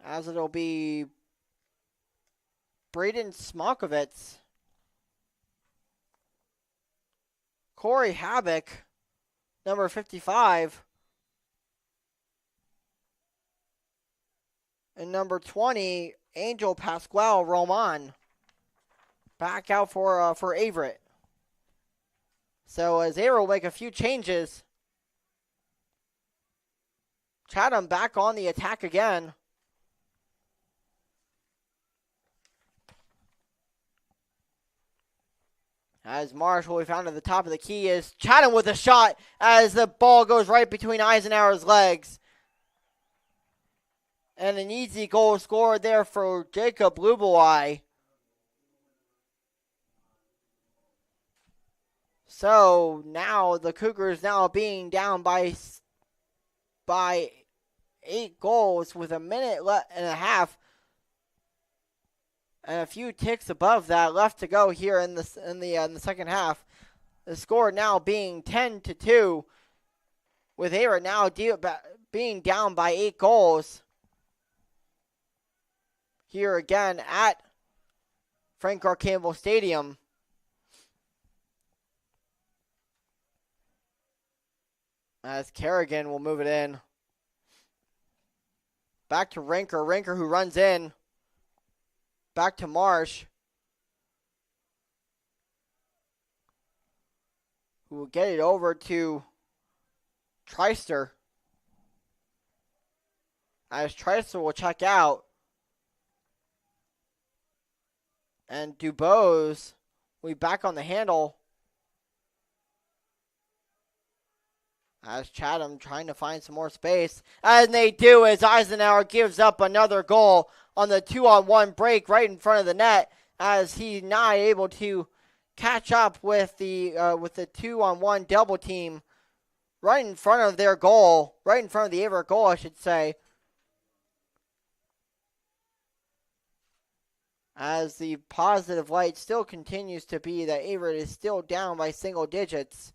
as it'll be Braden Smolkovitz, Corey Habak, number 55, and number 20, Angel Pascual Roman, back out for Averett. So as Averett will make a few changes, Chatham back on the attack again. As Marsh will be found at the top of the key, is Chatham with a shot as the ball goes right between Eisenhower's legs. And an easy goal scored there for Jacob Lubelai. So now the Cougars now being down by 8 goals with a minute and a half and a few ticks above that left to go here in the second half. The score now being 10-2, with Averett now being down by 8 goals. Here again at Frank R. Campbell Stadium. As Kerrigan will move it in. Back to Rinker. Rinker who runs in. Back to Marsh, who will get it over to Treister. as Treister will check out. And Dubose will be back on the handle. As Chatham trying to find some more space. And they do as Eisenhower gives up another goal on the 2-on-1 break right in front of the net, as he's not able to catch up with the 2-on-1 double team right in front of their goal, right in front of the Averett goal, I should say. As the positive light still continues to be that Averett is still down by single digits.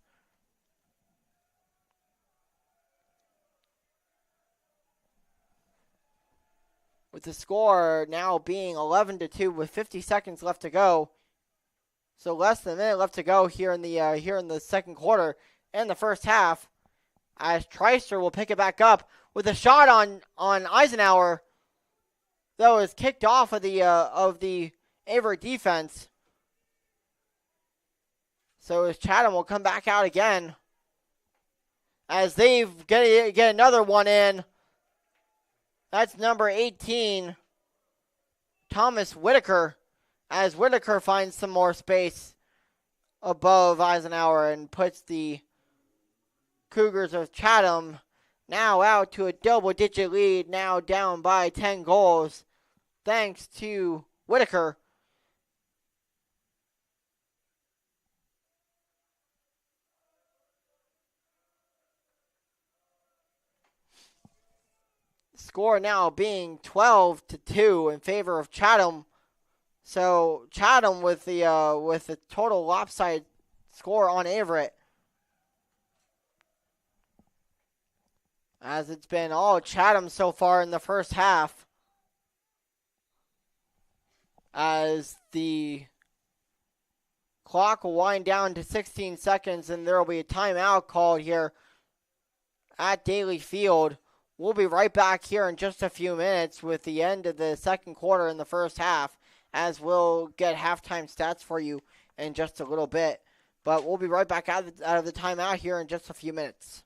With the score now being 11-2 with 50 seconds left to go. So less than a minute left to go here in the second quarter and the first half. As Treister will pick it back up with a shot on Eisenhower. That was kicked off of the Averett defense. So as Chatham will come back out again. As they've get another one in. That's number 18, Thomas Whitaker, as Whitaker finds some more space above Eisenhower and puts the Cougars of Chatham now out to a double-digit lead, now down by 10 goals, thanks to Whitaker. Score now being 12-2 in favor of Chatham. So Chatham with the total lopsided score on Averett, as it's been all Chatham so far in the first half. As the clock will wind down to 16 seconds, and there will be a timeout called here at Daly Field. We'll be right back here in just a few minutes with the end of the second quarter in the first half, as we'll get halftime stats for you in just a little bit. But we'll be right back out of the timeout here in just a few minutes.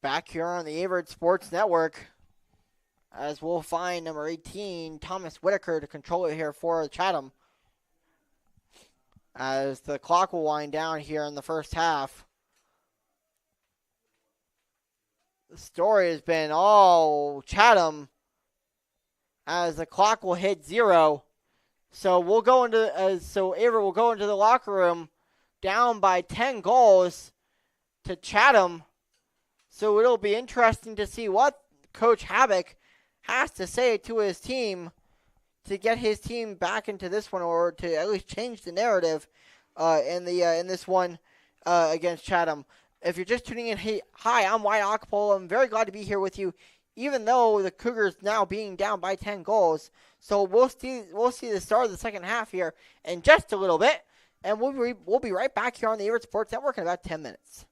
Back here on the Averett Sports Network, as we'll find number 18, Thomas Whitaker, to control it here for Chatham. As the clock will wind down here in the first half. The story has been all Chatham, as the clock will hit 0. So we'll go into Averett will go into the locker room down by 10 goals to Chatham. So it'll be interesting to see what Coach Havoc has to say to his team to get his team back into this one, or to at least change the narrative in this one against Chatham. If you're just tuning in, hey, hi, I'm Wyatt Ockpole. I'm very glad to be here with you, even though the Cougars now being down by 10 goals. So we'll see the start of the second half here in just a little bit, and we'll be right back here on the Averett Sports Network in about 10 minutes.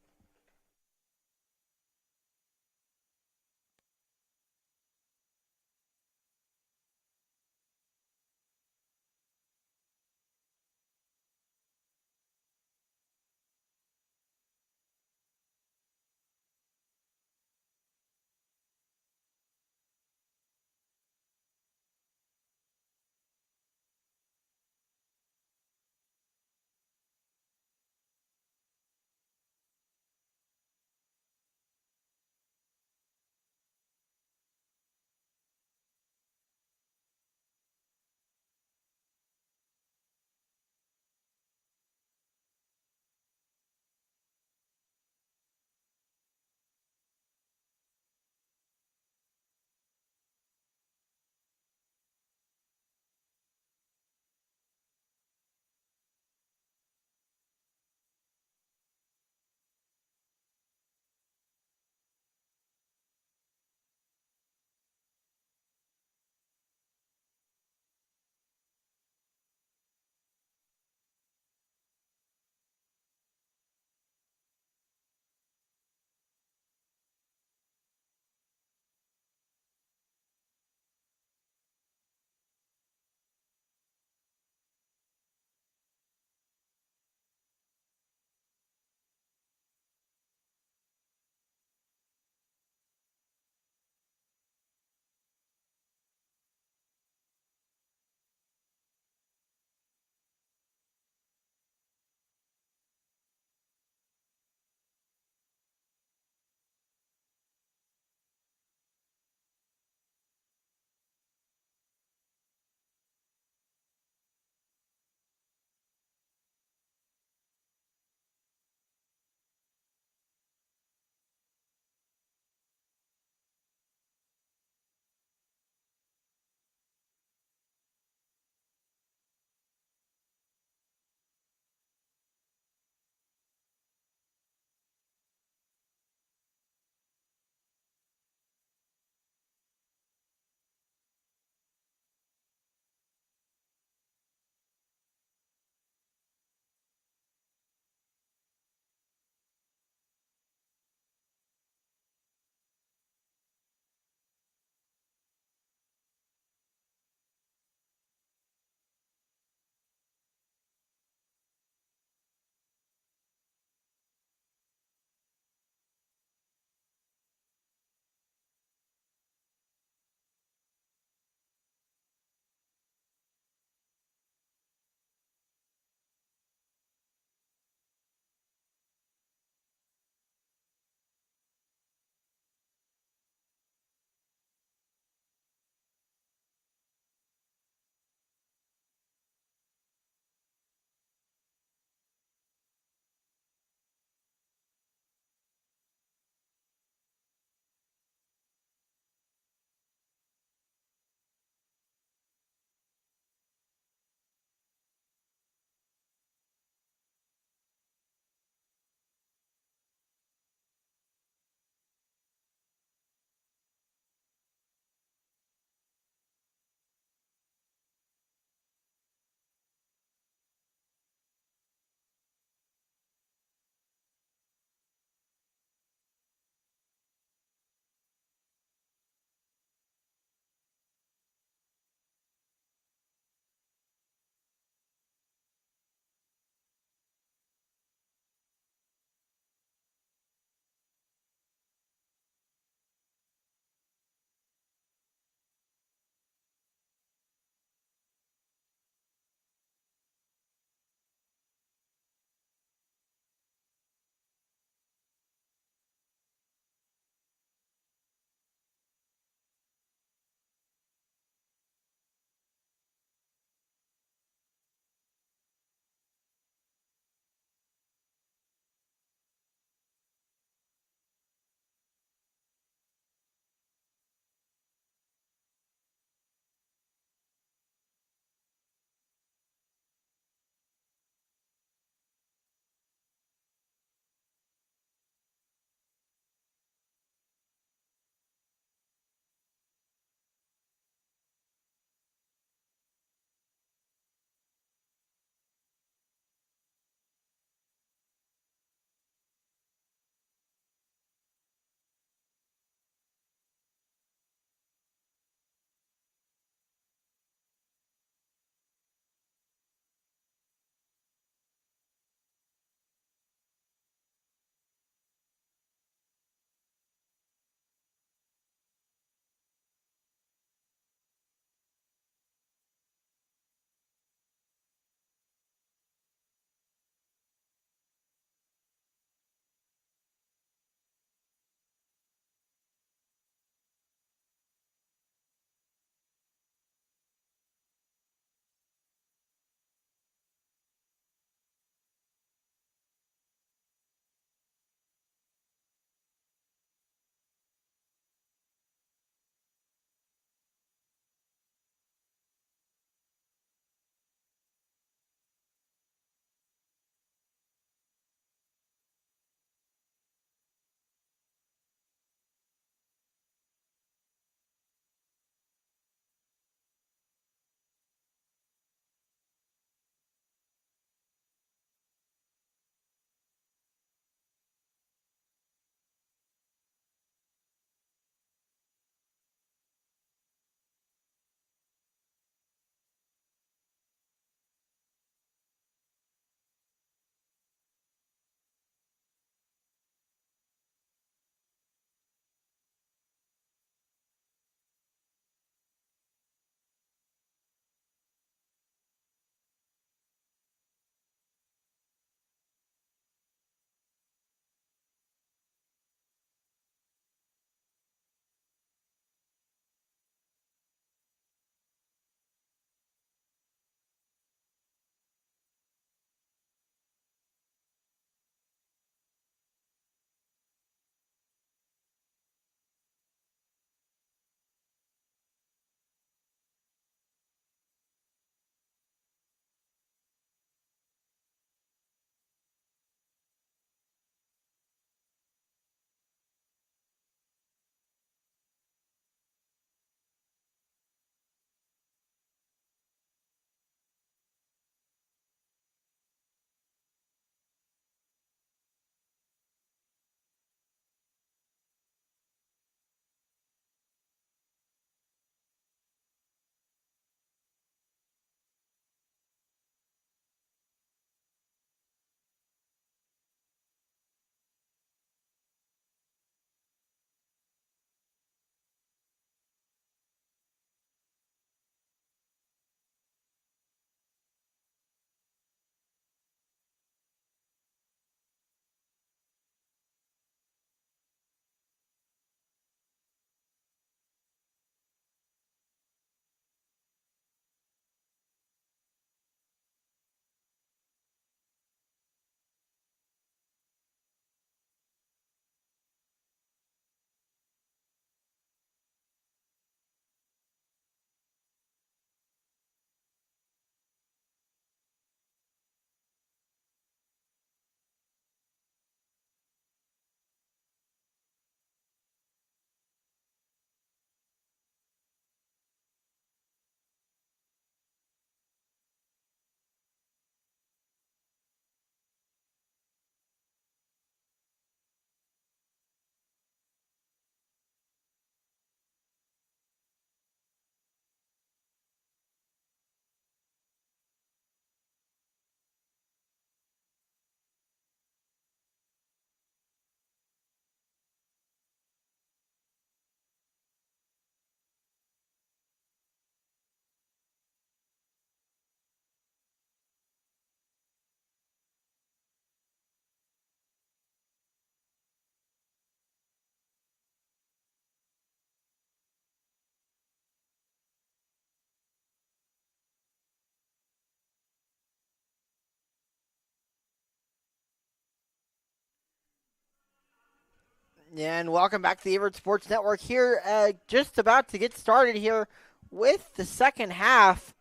And welcome back to the Averett Sports Network here. Just about to get started here with the second half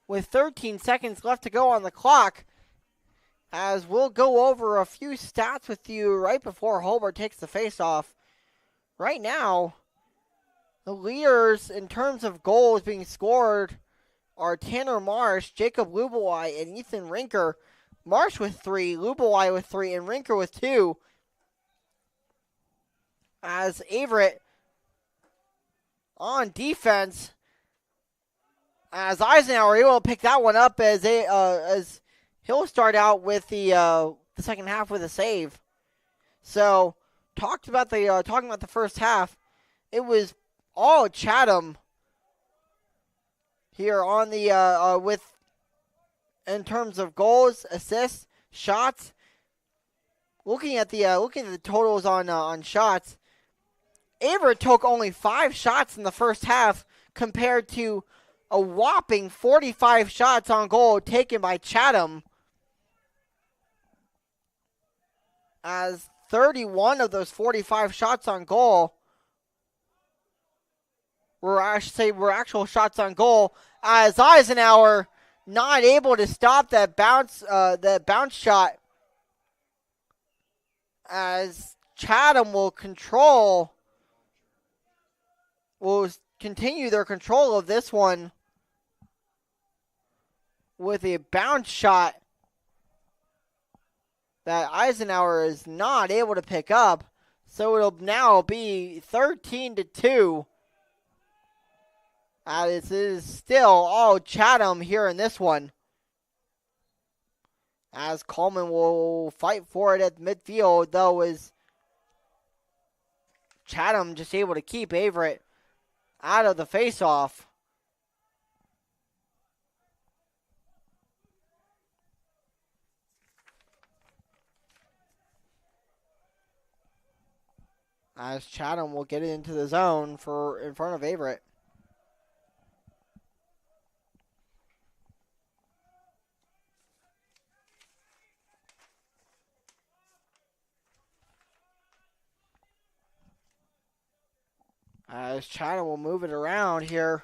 with 13 seconds left to go on the clock. As we'll go over a few stats with you right before Hobart takes the face-off. Right now, the leaders in terms of goals being scored are Tanner Marsh, Jacob Lubelei, and Ethan Rinker. Marsh with 3, Lubelei with 3, and Rinker with 2. As Averett on defense, as Eisenhower able to pick that one up as he'll start out with the second half with a save. So talking about the first half, it was all Chatham here on the with in terms of goals, assists, shots. Looking at the totals on shots, Averett took only 5 shots in the first half compared to a whopping 45 shots on goal taken by Chatham. As 31 of those 45 shots on goal were actual shots on goal. As Eisenhower not able to stop that bounce shot. As Chatham will continue their control of this one with a bounce shot that Eisenhower is not able to pick up. So it'll now be 13-2. This is still all Chatham here in this one. As Coleman will fight for it at midfield, though, is Chatham just able to keep Averett out of the face-off. As Chatham will get it into the zone in front of Averett. As Chatham will move it around here.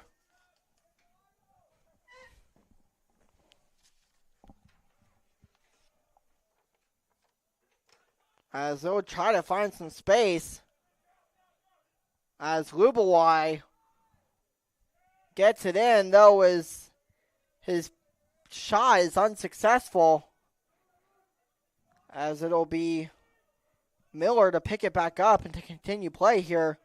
As they'll try to find some space. As Lubelei gets it in, though, as his shot is unsuccessful. As it'll be Miller to pick it back up and to continue play here.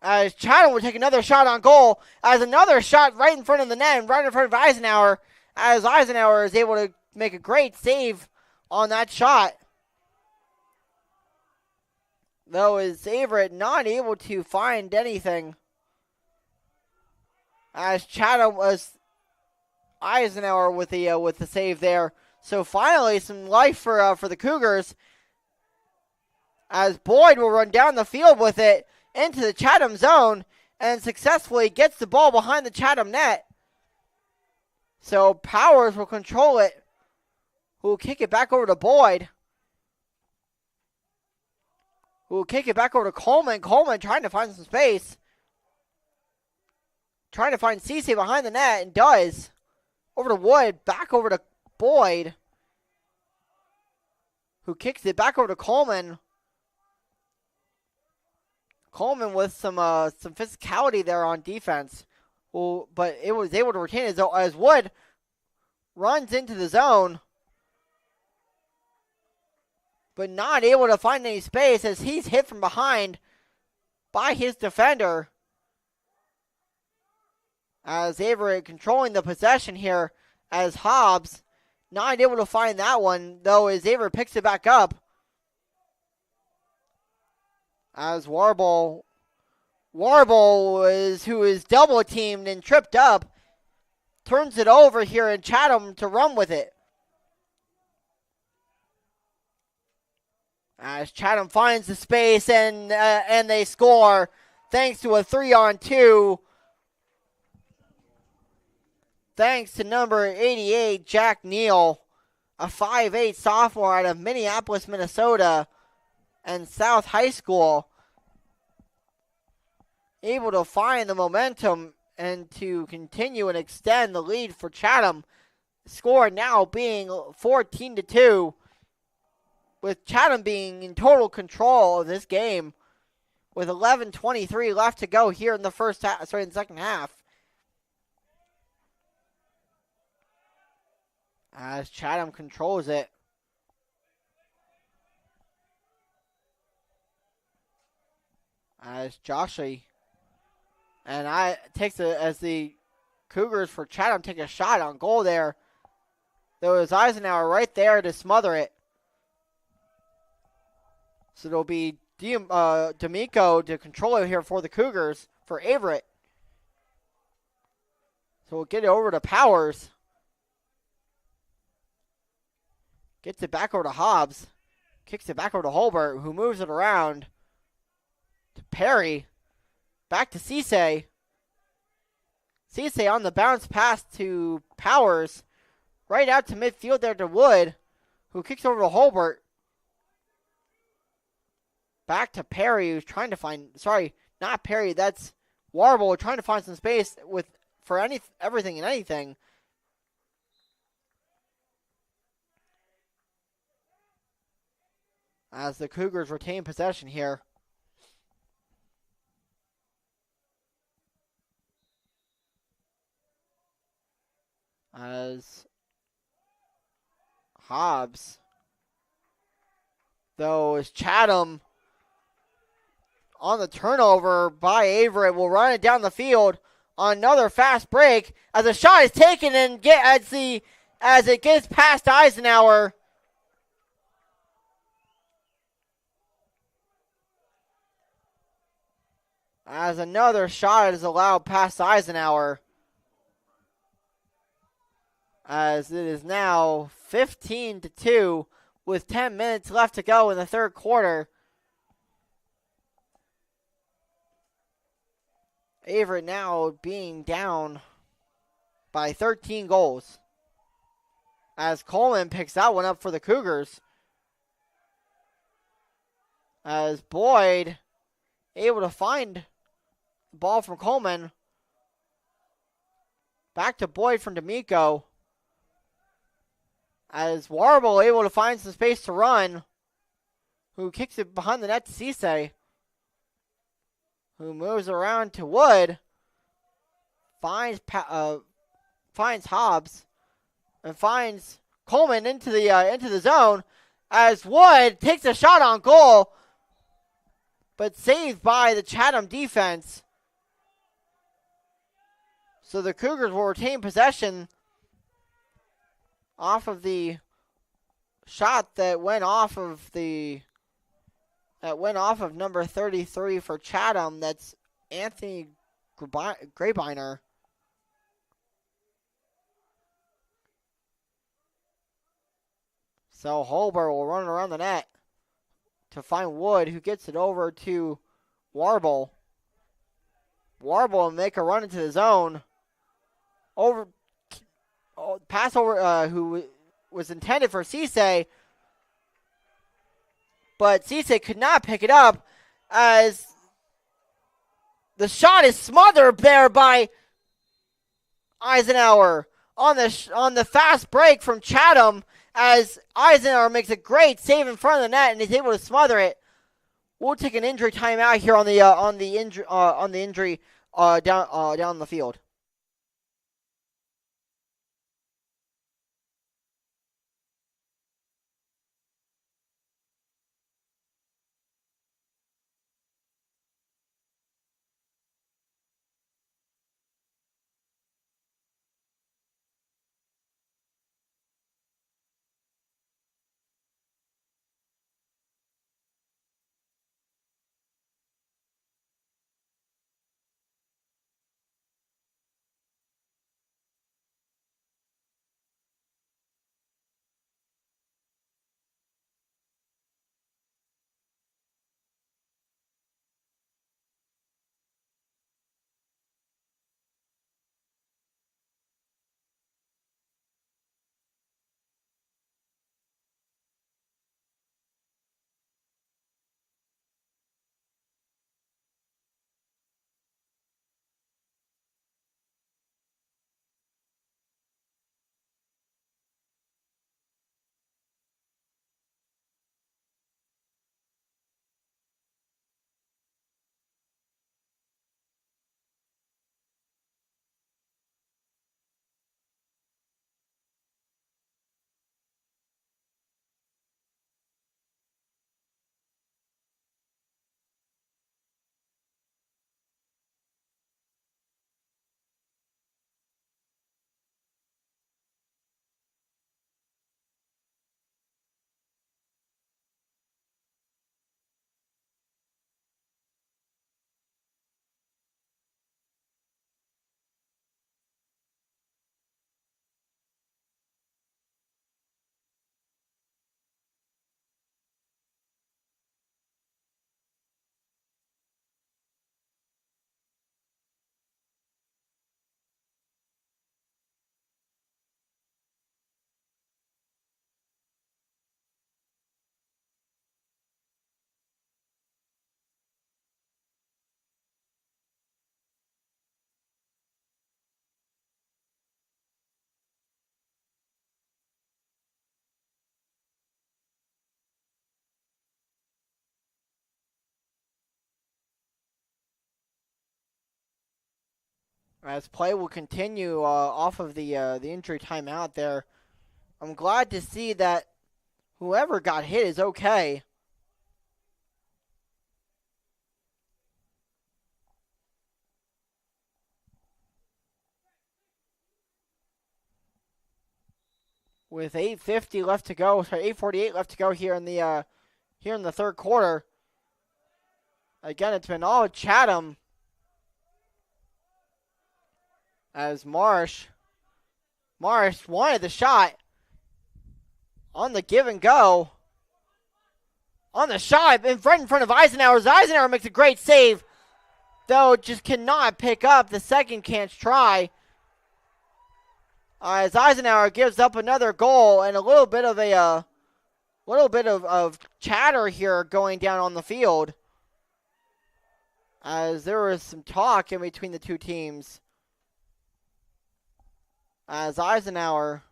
As Chatham will take another shot on goal. As another shot right in front of the net, right in front of Eisenhower. As Eisenhower is able to make a great save on that shot. Though is Averett not able to find anything. As Chatham was Eisenhower with the save there. So finally some life for the Cougars. As Boyd will run down the field with it into the Chatham zone and successfully gets the ball behind the Chatham net. So Powers will control it. Who will kick it back over to Boyd. Who will kick it back over to Coleman. Coleman trying to find some space. Trying to find Cece behind the net and does. Over to Wood. Back over to Boyd. Who kicks it back over to Coleman. Coleman with some physicality there on defense. But it was able to retain it as Wood runs into the zone. But not able to find any space as he's hit from behind by his defender. As Averett controlling the possession here as Hobbs not able to find that one, though, as Averett picks it back up. As Warble who is double teamed and tripped up, turns it over here in Chatham to run with it. As Chatham finds the space and they score thanks to a 3-on-2. Thanks to number 88, Jack Neal, a 5'8" sophomore out of Minneapolis, Minnesota. and South High School able to find the momentum and to continue and extend the lead for Chatham. Score now being 14-2, with Chatham being in total control of this game, with 11:23 left to go here in the in the second half. As Chatham controls it. As Joshi as the Cougars for Chatham take a shot on goal there. There was Eisenhower right there to smother it. So it'll be D'Amico to control it here for the Cougars for Averett. So we'll get it over to Powers. Gets it back over to Hobbs. Kicks it back over to Holbert, who moves it around to Perry. Back to Cisse. Cisse on the bounce pass to Powers. Right out to midfield there to Wood, who kicks over to Holbert. Back to Perry, who's trying to find... Sorry, not Perry. That's Warble trying to find some space for everything and anything. As the Cougars retain possession here. As Hobbs, though, is Chatham on the turnover by Averett, will run it down the field on another fast break as a shot is taken and as it gets past Eisenhower. As another shot is allowed past Eisenhower. As it is now 15-2 with 10 minutes left to go in the third quarter. Averett now being down by 13 goals. As Coleman picks that one up for the Cougars. As Boyd able to find the ball from Coleman. Back to Boyd from D'Amico. As Warble able to find some space to run, who kicks it behind the net to Cisse, who moves around to Wood, finds Hobbs, and finds Coleman into the zone, as Wood takes a shot on goal, but saved by the Chatham defense. So the Cougars will retain possession off of the shot that went off of number 33 for Chatham. That's Anthony Grabiner. So Holbert will run around the net to find Wood, who gets it over to Warble. Warble will make a run into the zone. Pass over, who was intended for Cisse, but Cisse could not pick it up as the shot is smothered there by Eisenhower on the fast break from Chatham, as Eisenhower makes a great save in front of the net and is able to smother it. We'll take an injury timeout here on the injury down the field. as play will continue off of the injury timeout there. I'm glad to see that whoever got hit is okay. With 8:50 left to go, sorry, 8:48 left to go here in the third quarter. Again, it's been all Chatham as Marsh wanted the shot on the give and go. On the shot in front of Eisenhower. Eisenhower makes a great save, though just cannot pick up the second can't try. As Eisenhower gives up another goal and a little bit of chatter here going down on the field, as there was some talk in between the two teams. As Eisenhower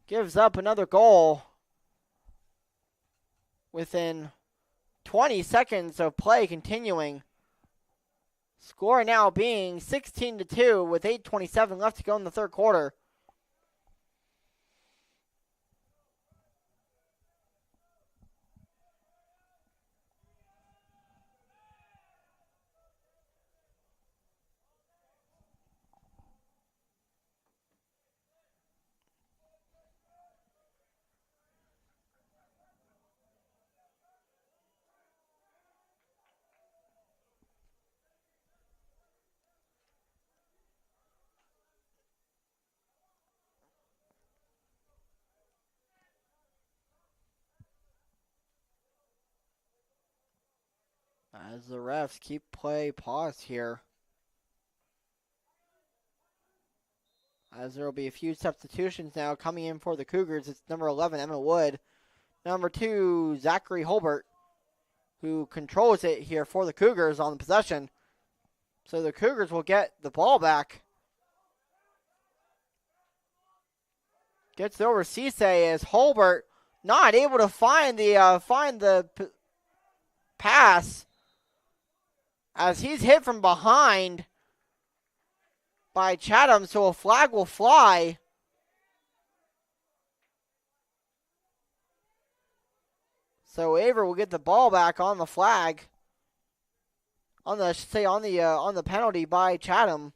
gives up another goal within 20 seconds of play continuing. Score now being 16-2 with 8:27 left to go in the third quarter. As the refs keep play pause here. As there will be a few substitutions now coming in for the Cougars. It's number 11, Emma Wood. Number 2, Zachary Holbert, who controls it here for the Cougars on the possession. So the Cougars will get the ball back. Gets it over Cisse as Holbert not able to find the pass, as he's hit from behind by Chatham, so a flag will fly. So Averett will get the ball back on the flag, on the penalty by Chatham.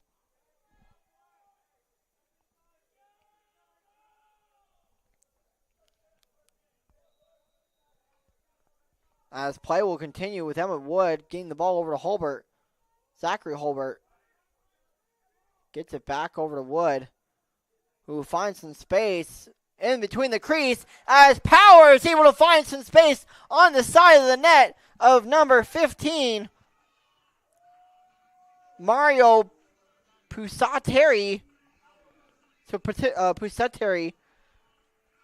As play will continue with Emmett Wood getting the ball over to Holbert. Zachary Holbert gets it back over to Wood, who finds some space in between the crease as Power is able to find some space on the side of the net of number 15, Mario Pusateri. So Pusateri,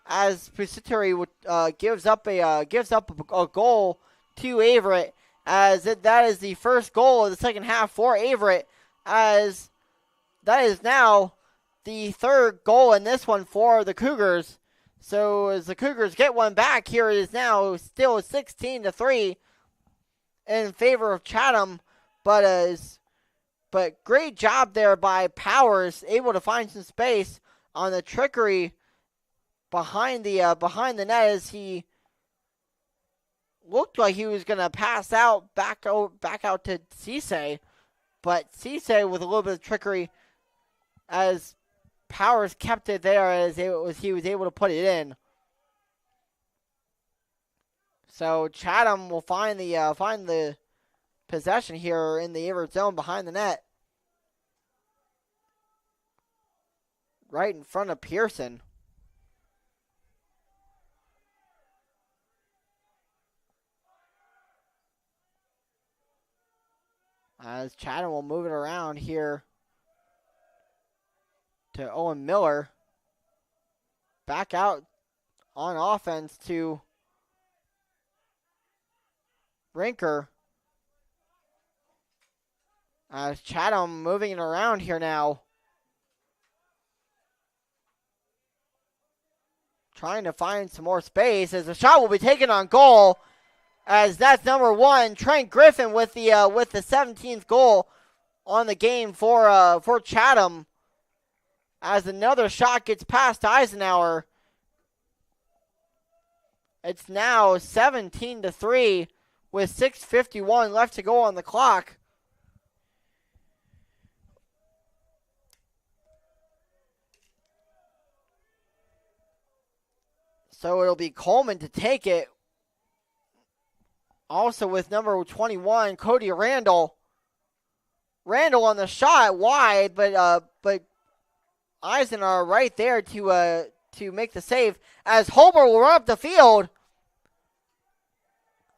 as Pusateri gives up a goal to Averett, as that is the first goal of the second half for Averett, as that is now the third goal in this one for the Cougars. So as the Cougars get one back here, it is now still 16-3 in favor of Chatham, but great job there by Powers, able to find some space on the trickery behind the net, as he looked like he was gonna pass out back out to Cisse, but Cisse with a little bit of trickery, as Powers kept it there, as he was able to put it in. So Chatham will find the possession here in the Averett zone behind the net, right in front of Pearson. As Chatham will move it around here to Owen Miller. Back out on offense to Rinker. As Chatham moving it around here now. Trying to find some more space, as the shot will be taken on goal. As that's number 1, Trent Griffin with the 17th goal on the game for Chatham, as another shot gets past Eisenhower. It's now 17-3 with 6:51 left to go on the clock. So it'll be Coleman to take it. Also with number 21, Cody Randall. Randall on the shot wide, but Eisenhower right there to make the save, as Holmer will run up the field,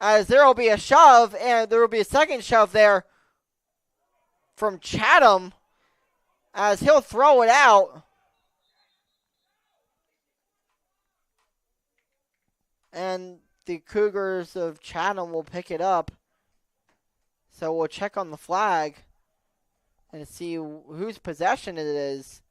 as there will be a shove, and there will be a second shove there from Chatham, as he'll throw it out. And the Cougars of Chatham will pick it up. So we'll check on the flag and see whose possession it is.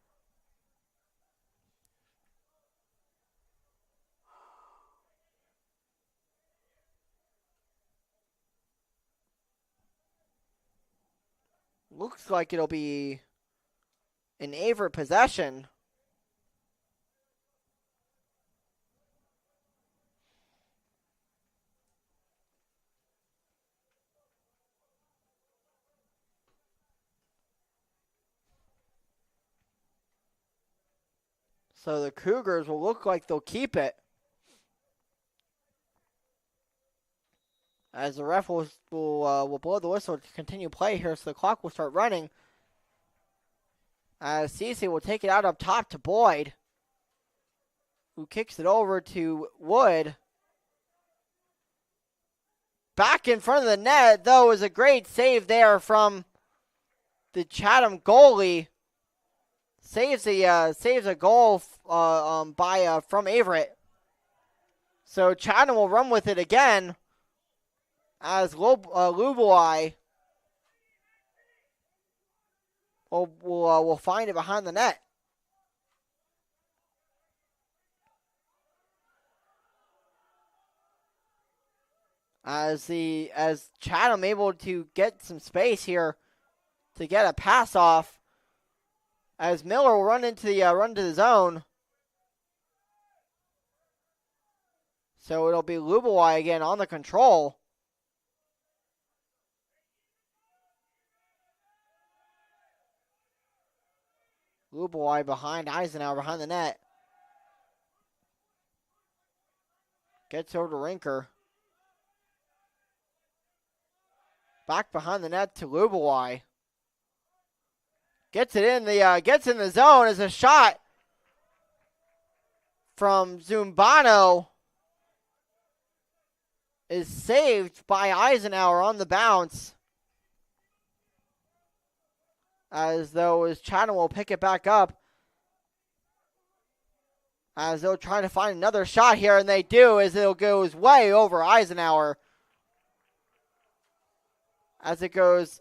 Looks like it'll be an Averett possession. So the Cougars will look like they'll keep it, as the ref will blow the whistle to continue play here, so the clock will start running. As Cece will take it out up top to Boyd, who kicks it over to Wood. Back in front of the net, though, is a great save there from the Chatham goalie. Saves a goal from Averett. So Chatham will run with it again, as Lublai will find it behind the net. As Chatham able to get some space here to get a pass off, as Miller will run into the zone. So it'll be Lublai again on the control. Lublai behind Eisenhower, behind the net. Gets over to Rinker. Back behind the net to Lublai. Gets it in the zone as a shot from Zumbano is saved by Eisenhower on the bounce. As Chatham will pick it back up. As they'll try to find another shot here, and they do, as it goes way over Eisenhower. As it goes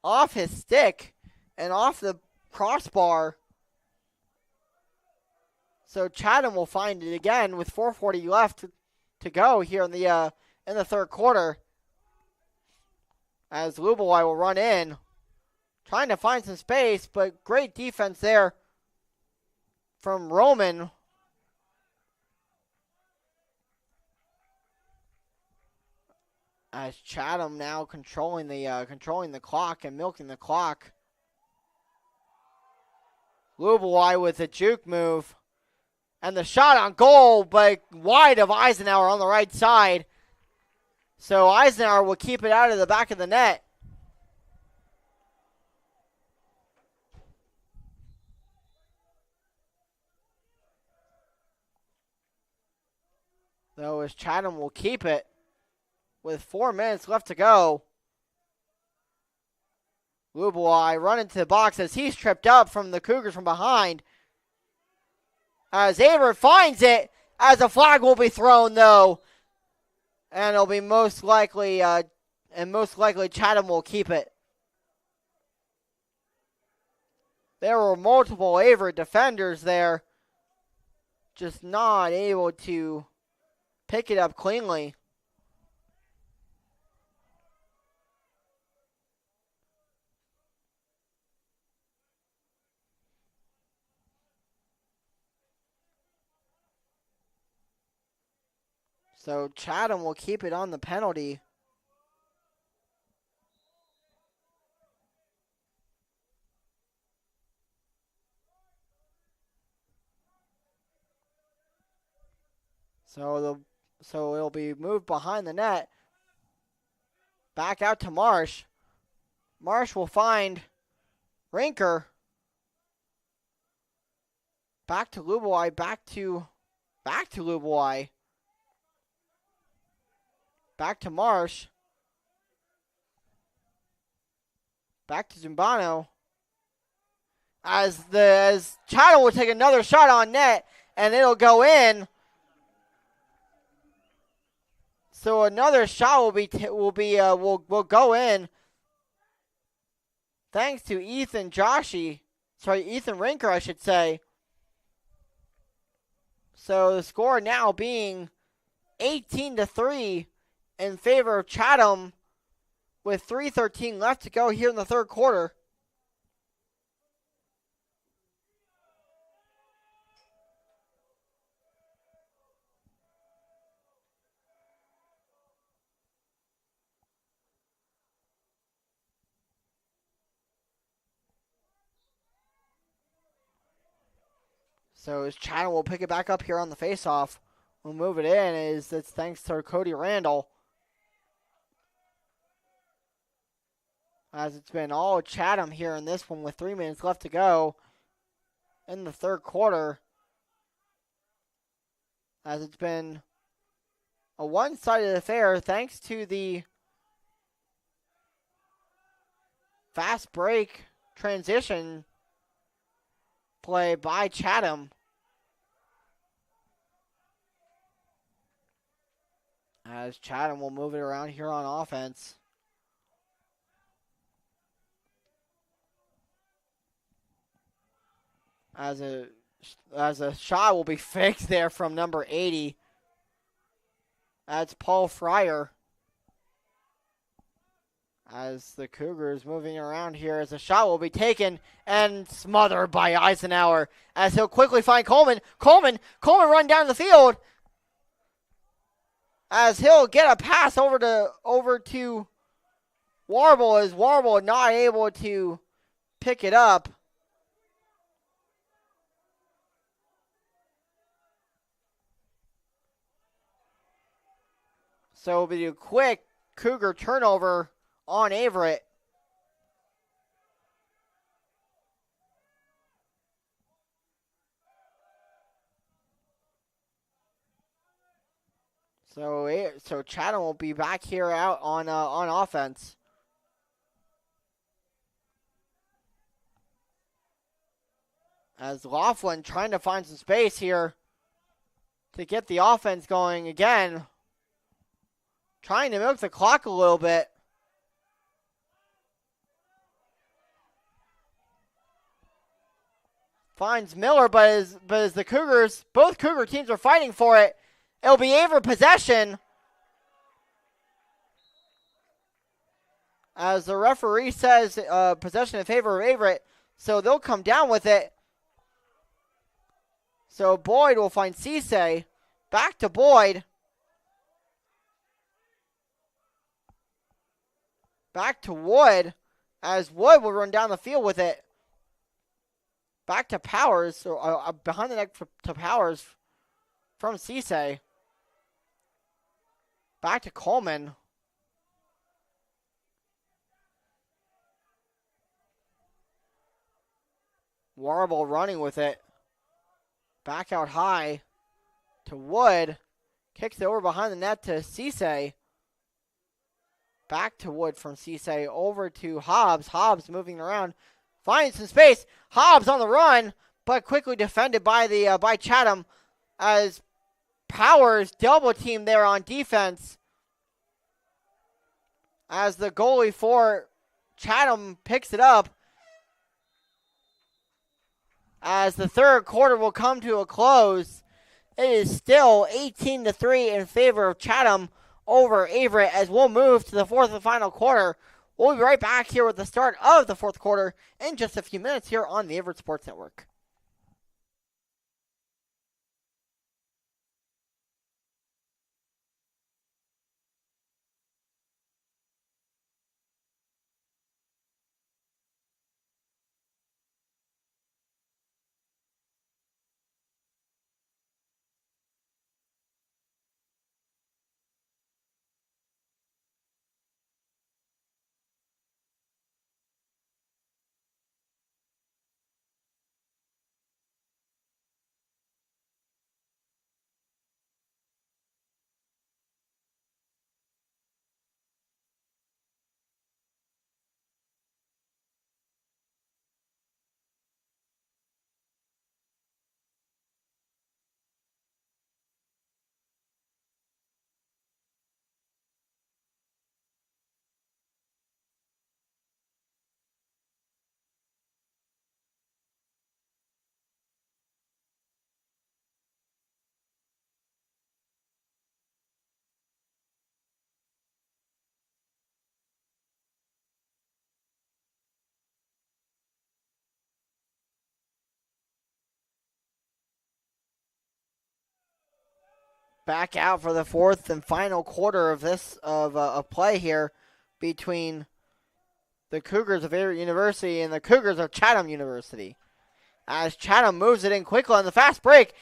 off his stick and off the crossbar. So Chatham will find it again with 4:40 left to go here in the third quarter. As Lublai will run in, trying to find some space, but great defense there from Roman. As Chatham now controlling the clock and milking the clock. Lublai with a juke move. And the shot on goal, but wide of Eisenhower on the right side. So Eisenhower will keep it out of the back of the net. Though as Chatham will keep it with 4 minutes left to go. Lublai run into the box as he's tripped up from the Cougars from behind. As Averett finds it, as a flag will be thrown though. And it'll be most likely Chatham will keep it. There were multiple Averett defenders there, just not able to pick it up cleanly. So Chatham will keep it on the penalty. So it'll be moved behind the net. Back out to Marsh. Marsh will find Rinker. Back to Luboy. Back to Luboy. Back to Marsh. Back to Zumbano. As Chatham will take another shot on net, and it'll go in. So another shot will go in. Thanks to Ethan Rinker, I should say. So the score now being 18-3 in favor of Chatham, with 3:13 left to go here in the third quarter. So as Chatham will pick it back up here on the faceoff, we'll move it in. It's thanks to Cody Randall. As it's been all Chatham here in this one with 3 minutes left to go in the third quarter. As it's been a one-sided affair thanks to the fast break transition play by Chatham. As Chatham will move it around here on offense. As a shot will be faked there from number 80. That's Paul Fryer. As the Cougars moving around here, as a shot will be taken and smothered by Eisenhower. As he'll quickly find Coleman. Coleman run down the field. As he'll get a pass over to Warble, as Warble not able to pick it up. So it'll be a quick Cougar turnover on Averett. So Chatham will be back here out on offense. As Laughlin trying to find some space here to get the offense going again. Trying to milk the clock a little bit. Finds Miller, but as the Cougars, both Cougar teams are fighting for it. It'll be Averett possession. As the referee says, possession in favor of Averett. So they'll come down with it. So Boyd will find Cisse. Back to Boyd. Back to Wood. As Wood will run down the field with it. Back to Powers. So behind the neck to Powers from Cisse. Back to Coleman. Warble running with it. Back out high to Wood. Kicks it over behind the net to Cisse. Back to Wood from Cisse over to Hobbs. Hobbs moving around. Finds some space. Hobbs on the run, but quickly defended by Chatham as Powers double team there on defense. As the goalie for Chatham picks it up. As the third quarter will come to a close, it is still 18-3 in favor of Chatham over Averett as we'll move to the fourth and final quarter. We'll be right back here with the start of the fourth quarter in just a few minutes here on the Averett Sports Network. back out for the fourth and final quarter of this of play here between the Cougars of Averett University and the Cougars of Chatham University. As Chatham moves it in quickly on the fast break,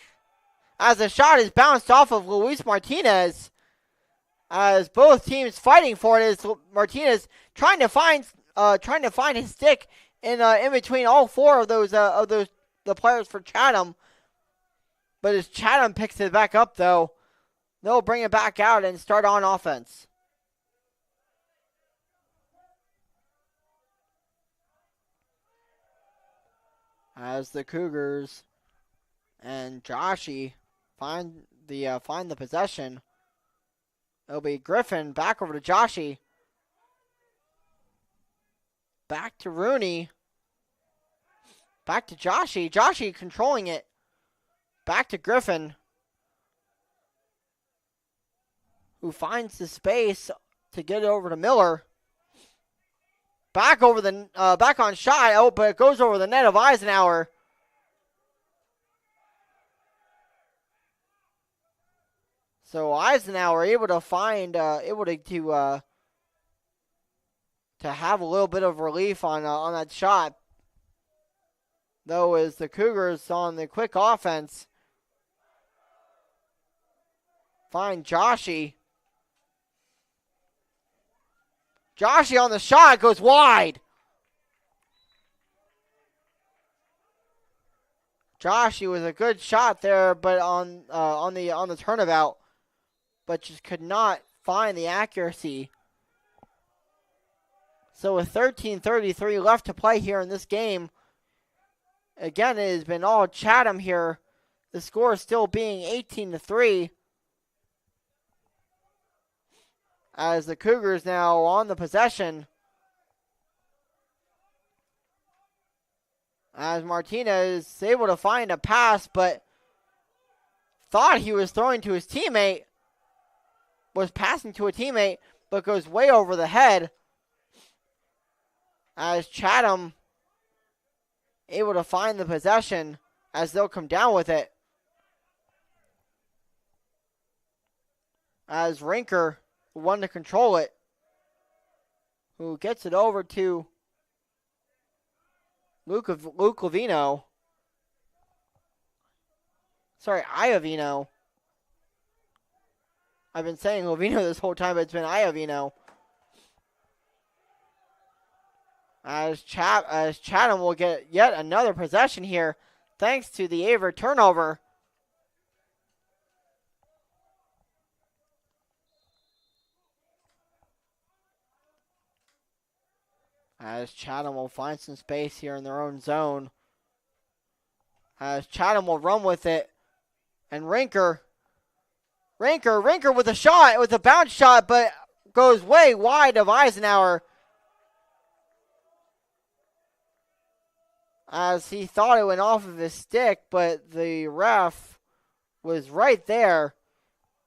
as the shot is bounced off of Luis Martinez, as both teams fighting for it. Is Martinez trying to find his stick in between all four of the players for Chatham. But as Chatham picks it back up, though, they'll bring it back out and start on offense. As the Cougars and Joshy find the possession, it'll be Griffin back over to Joshy. Back to Rooney. Back to Joshy. Joshy controlling it. Back to Griffin, who finds the space to get it over to Miller. Back on shot. Oh, but it goes over the net of Eisenhower. So Eisenhower able to find, to have a little bit of relief on that shot. Though as the Cougars on the quick offense find Joshy. Joshy on the shot goes wide. Joshy was a good shot there, but on the turnabout, but just could not find the accuracy. So with 13:33 left to play here in this game, again it has been all Chatham here. The score still being 18-3. As the Cougars now on the possession. As Martinez is able to find a pass, but thought he was throwing to his teammate. Was passing to a teammate, but goes way over the head. As Chatham able to find the possession as they'll come down with it. As Rinker, one to control it, who gets it over to Luke Lavino. Sorry, Iovino. I've been saying Lavino this whole time, but it's been Iovino. As Chatham will get yet another possession here, thanks to the Averett turnover. As Chatham will find some space here in their own zone. As Chatham will run with it. And Rinker with a shot, with a bounce shot, but goes way wide of Eisenhower. As he thought it went off of his stick, but the ref was right there.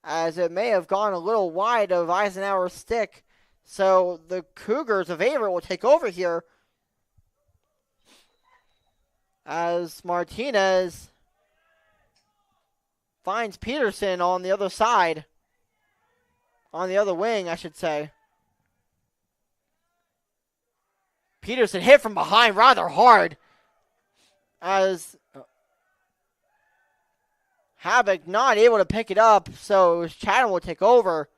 As it may have gone a little wide of Eisenhower's stick. So the Cougars of Averett will take over here as Martinez finds Peterson on the other side. On the other wing, I should say. Peterson hit from behind rather hard as Havoc not able to pick it up, so Chatham will take over.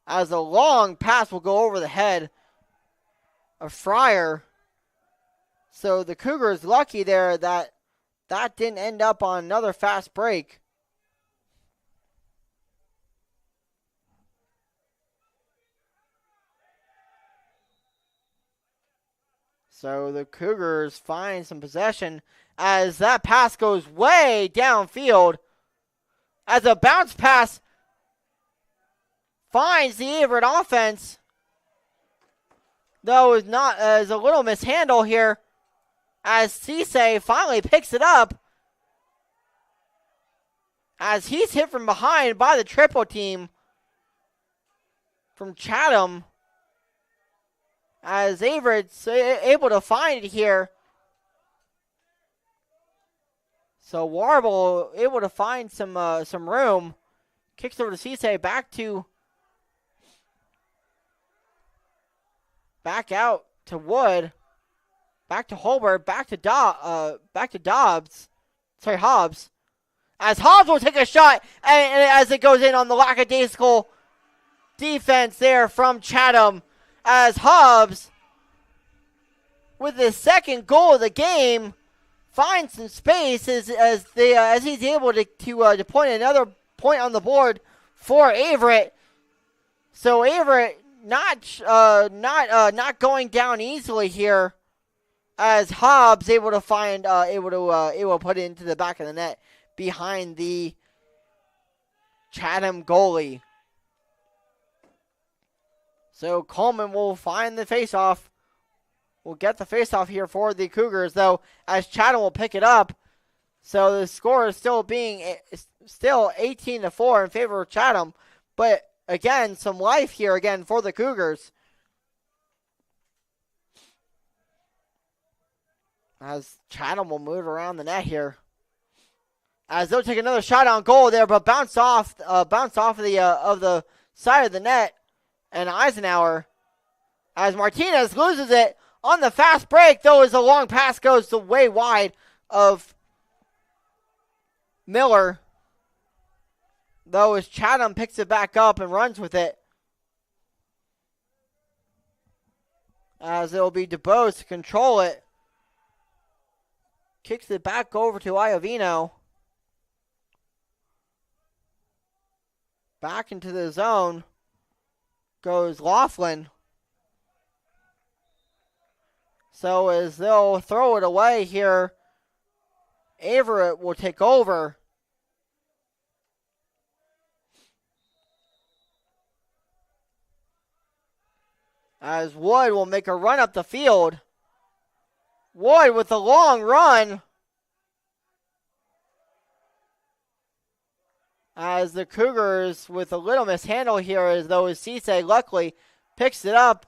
As a long pass will go over the head of Fryer. So the Cougars lucky there that didn't end up on another fast break. So the Cougars find some possession as that pass goes way downfield. As a bounce pass finds the Averett offense. Though it's not as a little mishandle here. As Cisse finally picks it up. As he's hit from behind by the triple team from Chatham. As Averett's able to find it here. So Warble able to find some room. Kicks over to Cisse, back out to Wood, back to Holbert, back to Hobbs. As Hobbs will take a shot, and as it goes in on the lackadaisical defense there from Chatham, as Hobbs, with his second goal of the game, finds some space as he's able to point another point on the board for Averett. So Averett not going down easily here, as Hobbs able to put it into the back of the net behind the Chatham goalie. So Coleman will find the faceoff. We'll get the faceoff here for the Cougars, though, as Chatham will pick it up. So the score is still 18-4 in favor of Chatham. But again, some life here again for the Cougars, as Chatham will move around the net here. As they'll take another shot on goal there, but bounce off of the side of the net, and Eisenhower, as Martinez loses it on the fast break, though, as the long pass goes way wide of Miller, though, as Chatham picks it back up and runs with it, as it'll be DeBose to control it. Kicks it back over to Iovino. Back into the zone goes Laughlin. So as they'll throw it away here, Averett will take over. As Wood will make a run up the field. Wood with a long run. As the Cougars with a little mishandle here, as though Cisse luckily picks it up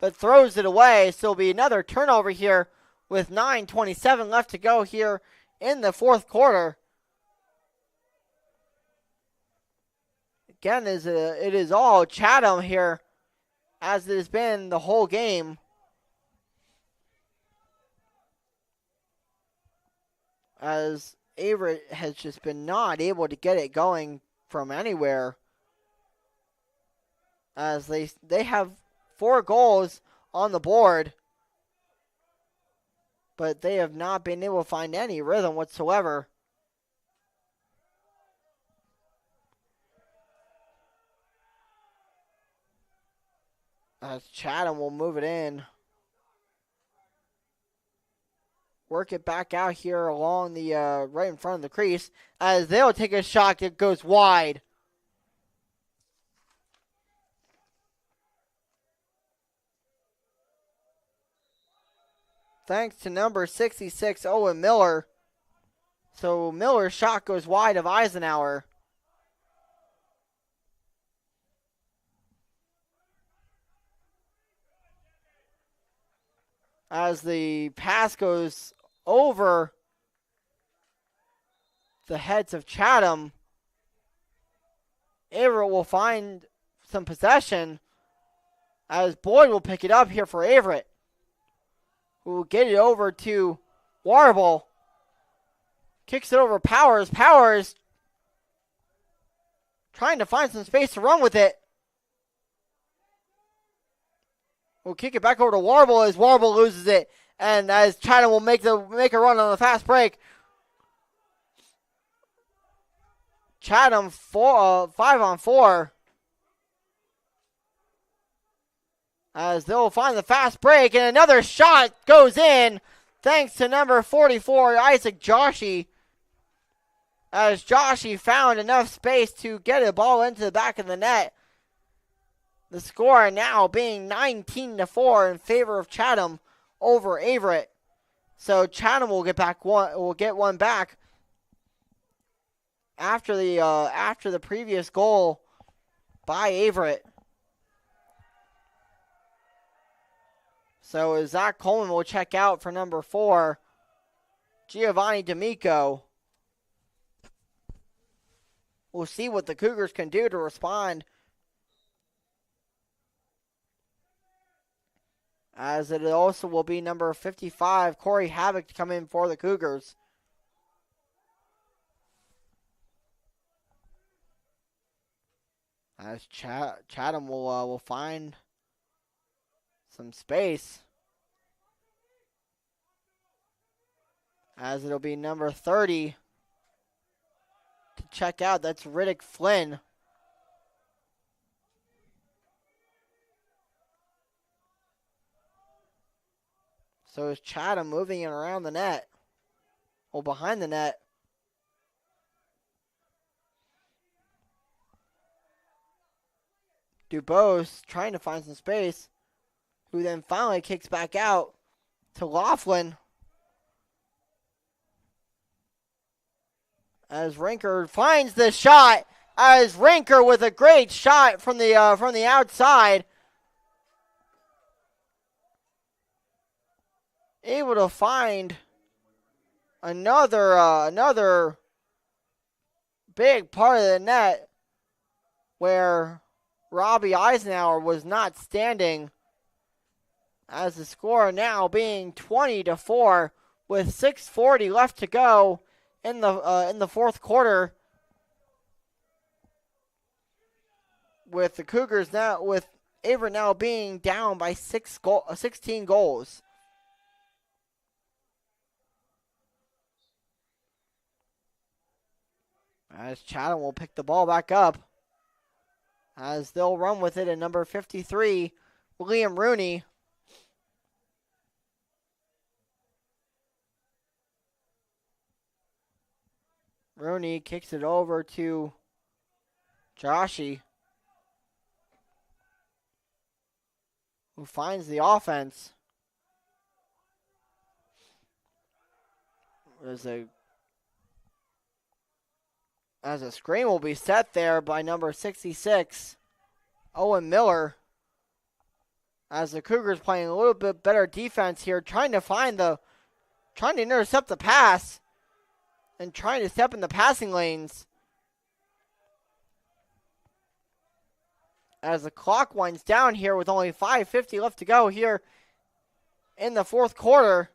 but throws it away. So it'll be another turnover here with 9:27 left to go here in the fourth quarter. Again, it is all Chatham here, as it has been the whole game. As Averett has just been not able to get it going from anywhere. As they have 4 goals on the board, but they have not been able to find any rhythm whatsoever. As Chatham will move it in. Work it back out here along the right in front of the crease, as they'll take a shot that goes wide. Thanks to number 66, Owen Miller. So Miller's shot goes wide of Eisenhower. As the pass goes over the heads of Chatham, Averett will find some possession, as Boyd will pick it up here for Averett, who will get it over to Warble. Kicks it over Powers. Powers trying to find some space to run with it. We'll kick it back over to Warble, as Warble loses it, and as Chatham will make a run on the fast break. Chatham 5-on-4. As they'll find the fast break, and another shot goes in, thanks to number 44, Isaac Joshi. As Joshi found enough space to get a ball into the back of the net. The score now being 19-4 in favor of Chatham over Averett. So Chatham will get one back after the previous goal by Averett. So Zach Coleman will check out for number 4, Giovanni D'Amico. We'll see what the Cougars can do to respond. As it also will be number 55, Corey Havoc, to come in for the Cougars. As Chatham will find some space. As it'll be number 30 to check out. That's Riddick Flynn. So is Chatham moving it around the net. Or behind the net. Dubose trying to find some space. Who then finally kicks back out to Laughlin. As Rinker finds the shot. As Rinker with a great shot from the outside. Able to find another big part of the net where Robbie Eisenhower was not standing. As the score now being 20-4 with 6:40 left to go in the fourth quarter. With the Cougars now, with Averett now being down by 16 goals. As Chatham will pick the ball back up. As they'll run with it at number 53, Liam Rooney. Rooney kicks it over to Joshi, who finds the offense. As a screen will be set there by number 66, Owen Miller. As the Cougars playing a little bit better defense here, trying to intercept the pass and trying to step in the passing lanes. As the clock winds down here with only 5:50 left to go here in the fourth quarter.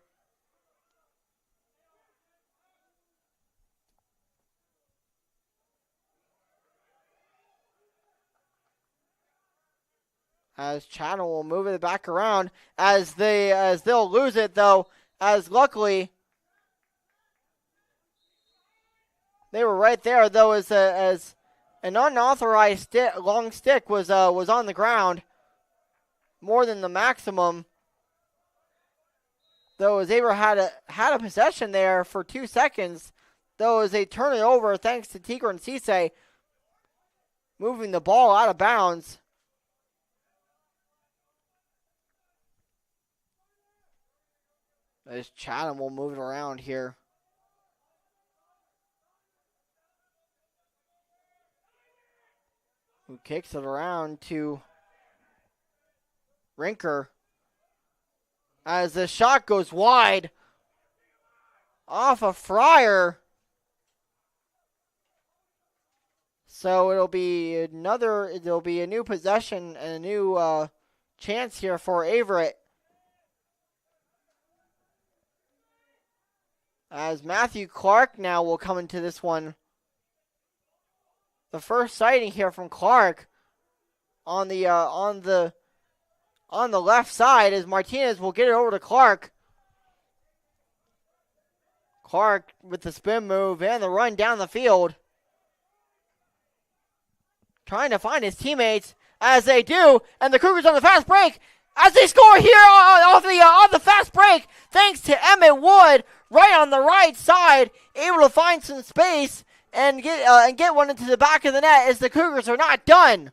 As Chatham will move it back around as they'll lose it though, as luckily they were right there though, as an unauthorized long stick was on the ground, more than the maximum. Though as Averett had a possession there for 2 seconds, though as they turn it over thanks to Tigran Cisse moving the ball out of bounds. As Chatham will move it around here. Who kicks it around to Rinker. As the shot goes wide off of Fryer. So it'll be a new possession and a new chance here for Averett. As Matthew Clark now will come into this one. The first sighting here from Clark on the left side, as Martinez will get it over to Clark. Clark with the spin move and the run down the field. Trying to find his teammates as they do, and the Cougars on the fast break as they score here on the fast break, thanks to Emmett Wood right on the right side, able to find some space and get one into the back of the net as the Cougars are not done.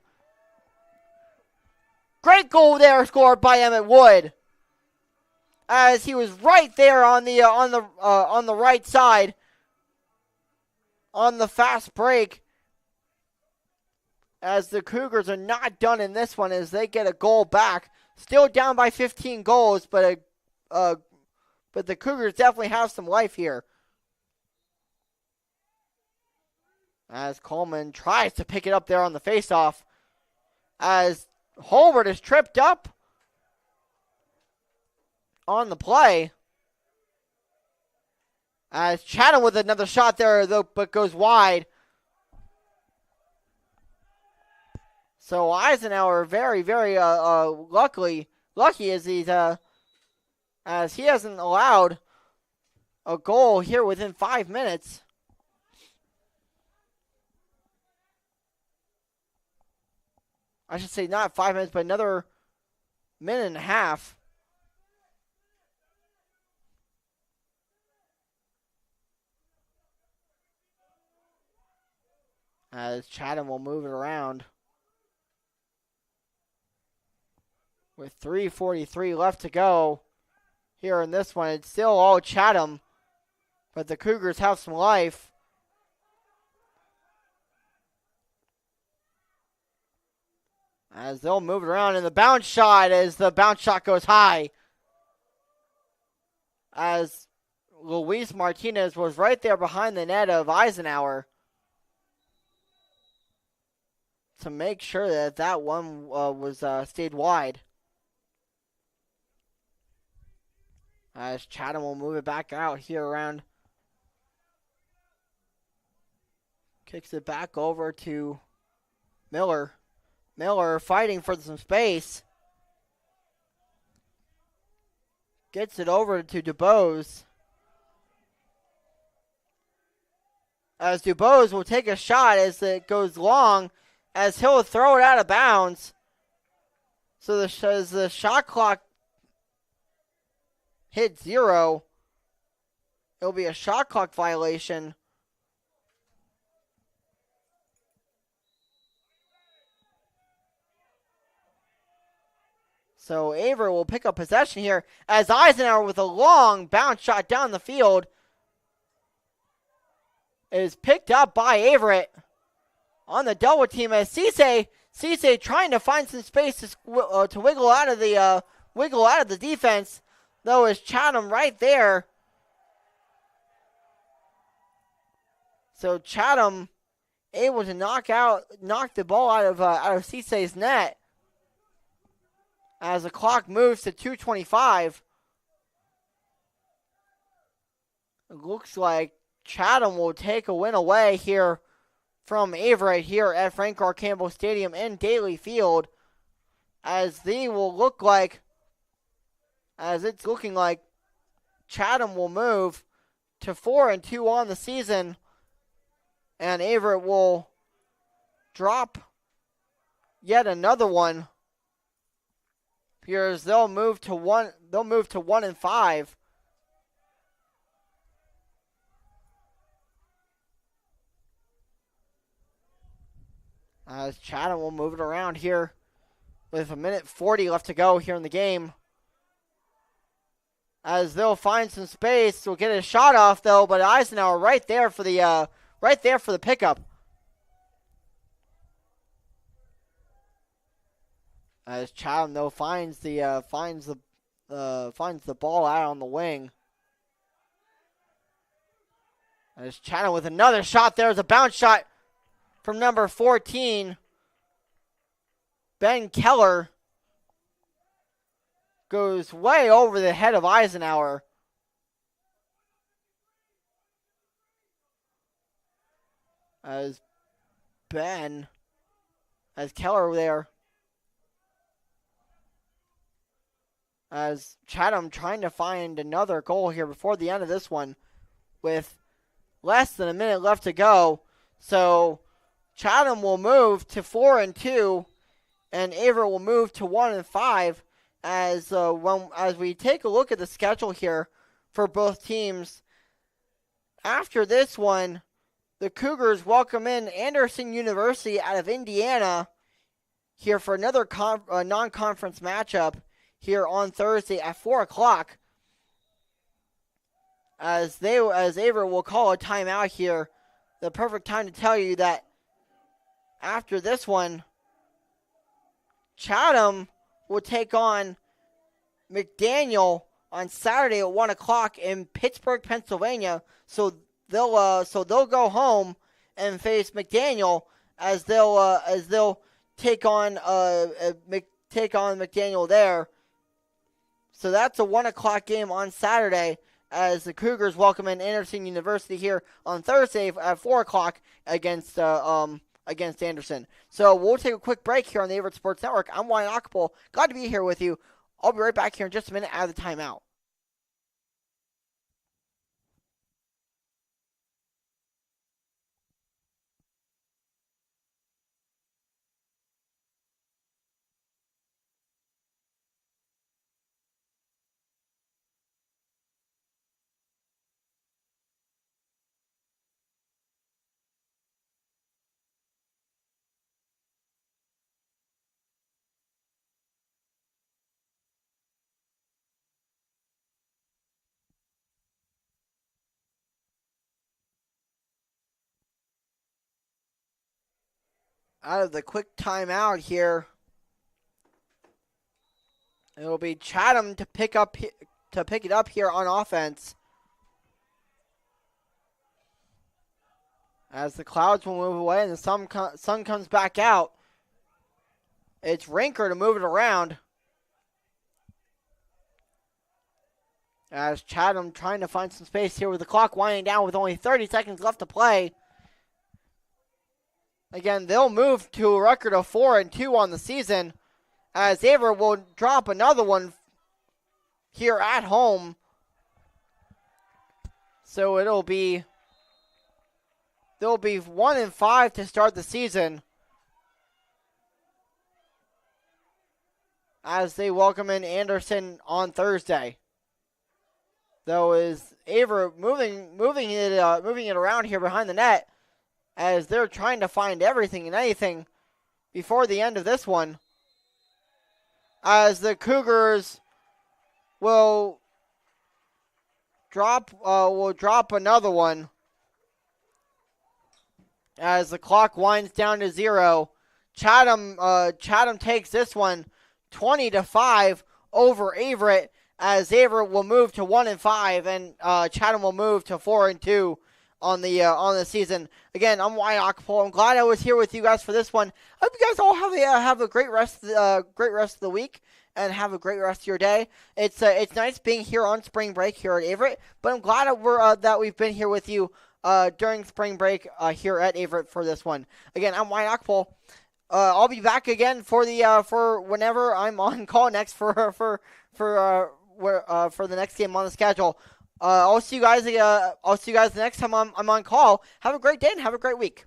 Great goal there scored by Emmett Wood, as he was right there on the right side on the fast break. As the Cougars are not done in this one, as they get a goal back, still down by 15 goals, but the Cougars definitely have some life here. As Coleman tries to pick it up there on the faceoff. As Holbert is tripped up on the play. As Chatham with another shot there, though, but goes wide. So Eisenhower very, very lucky as he hasn't allowed a goal here within 5 minutes. I should say not 5 minutes, but another minute and a half. As Chatham will move it around. With 3:43 left to go here in this one. It's still all Chatham, but the Cougars have some life. As they'll move it around in the bounce shot as the bounce shot goes high. As Luis Martinez was right there behind the net of Eisenhower to make sure that that one was stayed wide. As Chatham will move it back out here around. Kicks it back over to Miller. Miller fighting for some space. Gets it over to DuBose. As DuBose will take a shot as it goes long, as he'll throw it out of bounds. So as the shot clock hits 0, it'll be a shot clock violation. So Averett will pick up possession here as Eisenhower with a long bounce shot down the field is picked up by Averett on the double team as Cisse trying to find some space to wiggle out of the defense, though is Chatham right there. So Chatham able to knock the ball out of Cisse's net as the clock moves to 2:25. It looks like Chatham will take a win away here from Averett here at Frank R. Campbell Stadium in Daly Field, as it's looking like Chatham will move to 4-2 on the season, and Averett will drop yet another one. Here's they'll move to 1-5. As Chatham will move it around here with 1:40 left to go here in the game. As they'll find some space, will get a shot off though, but Eisenhower right there for the pickup. As Chatham though finds the ball out on the wing. As Chatham with another shot, there's a bounce shot from number 14, Ben Keller. Goes way over the head of Eisenhower. As Keller there. As Chatham trying to find another goal here before the end of this one with less than a minute left to go. So Chatham will move to 4-2 and Averett will move to 1-5 as we take a look at the schedule here for both teams. After this one, the Cougars welcome in Anderson University out of Indiana here for another non-conference matchup here on Thursday at 4 o'clock. As Averett will call a timeout here. The perfect time to tell you that after this one, Chatham will take on McDaniel on Saturday at 1 o'clock in Pittsburgh, Pennsylvania. So they'll go home and face McDaniel as they'll take on McDaniel there. So that's a 1 o'clock game on Saturday as the Cougars welcome in Anderson University here on Thursday at 4 o'clock against Anderson. So we'll take a quick break here on the Averett Sports Network. I'm Wyatt Ockapole. Glad to be here with you. I'll be right back here in just a minute out of the timeout. Out of the quick timeout here, it'll be Chatham to pick it up here on offense. As the clouds will move away and the sun comes back out, it's Rinker to move it around. As Chatham trying to find some space here with the clock winding down with only 30 seconds left to play. Again, they'll move to a record of 4-2 on the season, as Averett will drop another one here at home. So they'll be 1-5 to start the season, as they welcome in Anderson on Thursday. Though is Averett moving it around here behind the net, as they're trying to find everything and anything before the end of this one. As the Cougars will drop another one as the clock winds down to 0. Chatham takes this one 20-5 over Averett, as Averett will move to 1-5 and Chatham will move to 4-2 on the season. Again, I'm Wyatt Ockapole. I'm glad I was here with you guys for this one. I hope you guys all have a great rest of the week and have a great rest of your day. It's nice being here on spring break here at Averett, but I'm glad that we've been here with you during spring break here at Averett for this one. Again, I'm Wyatt Ockapole. I'll be back again for whenever I'm on call next for the next game on the schedule. I'll see you guys the next time I'm on call. Have a great day and have a great week.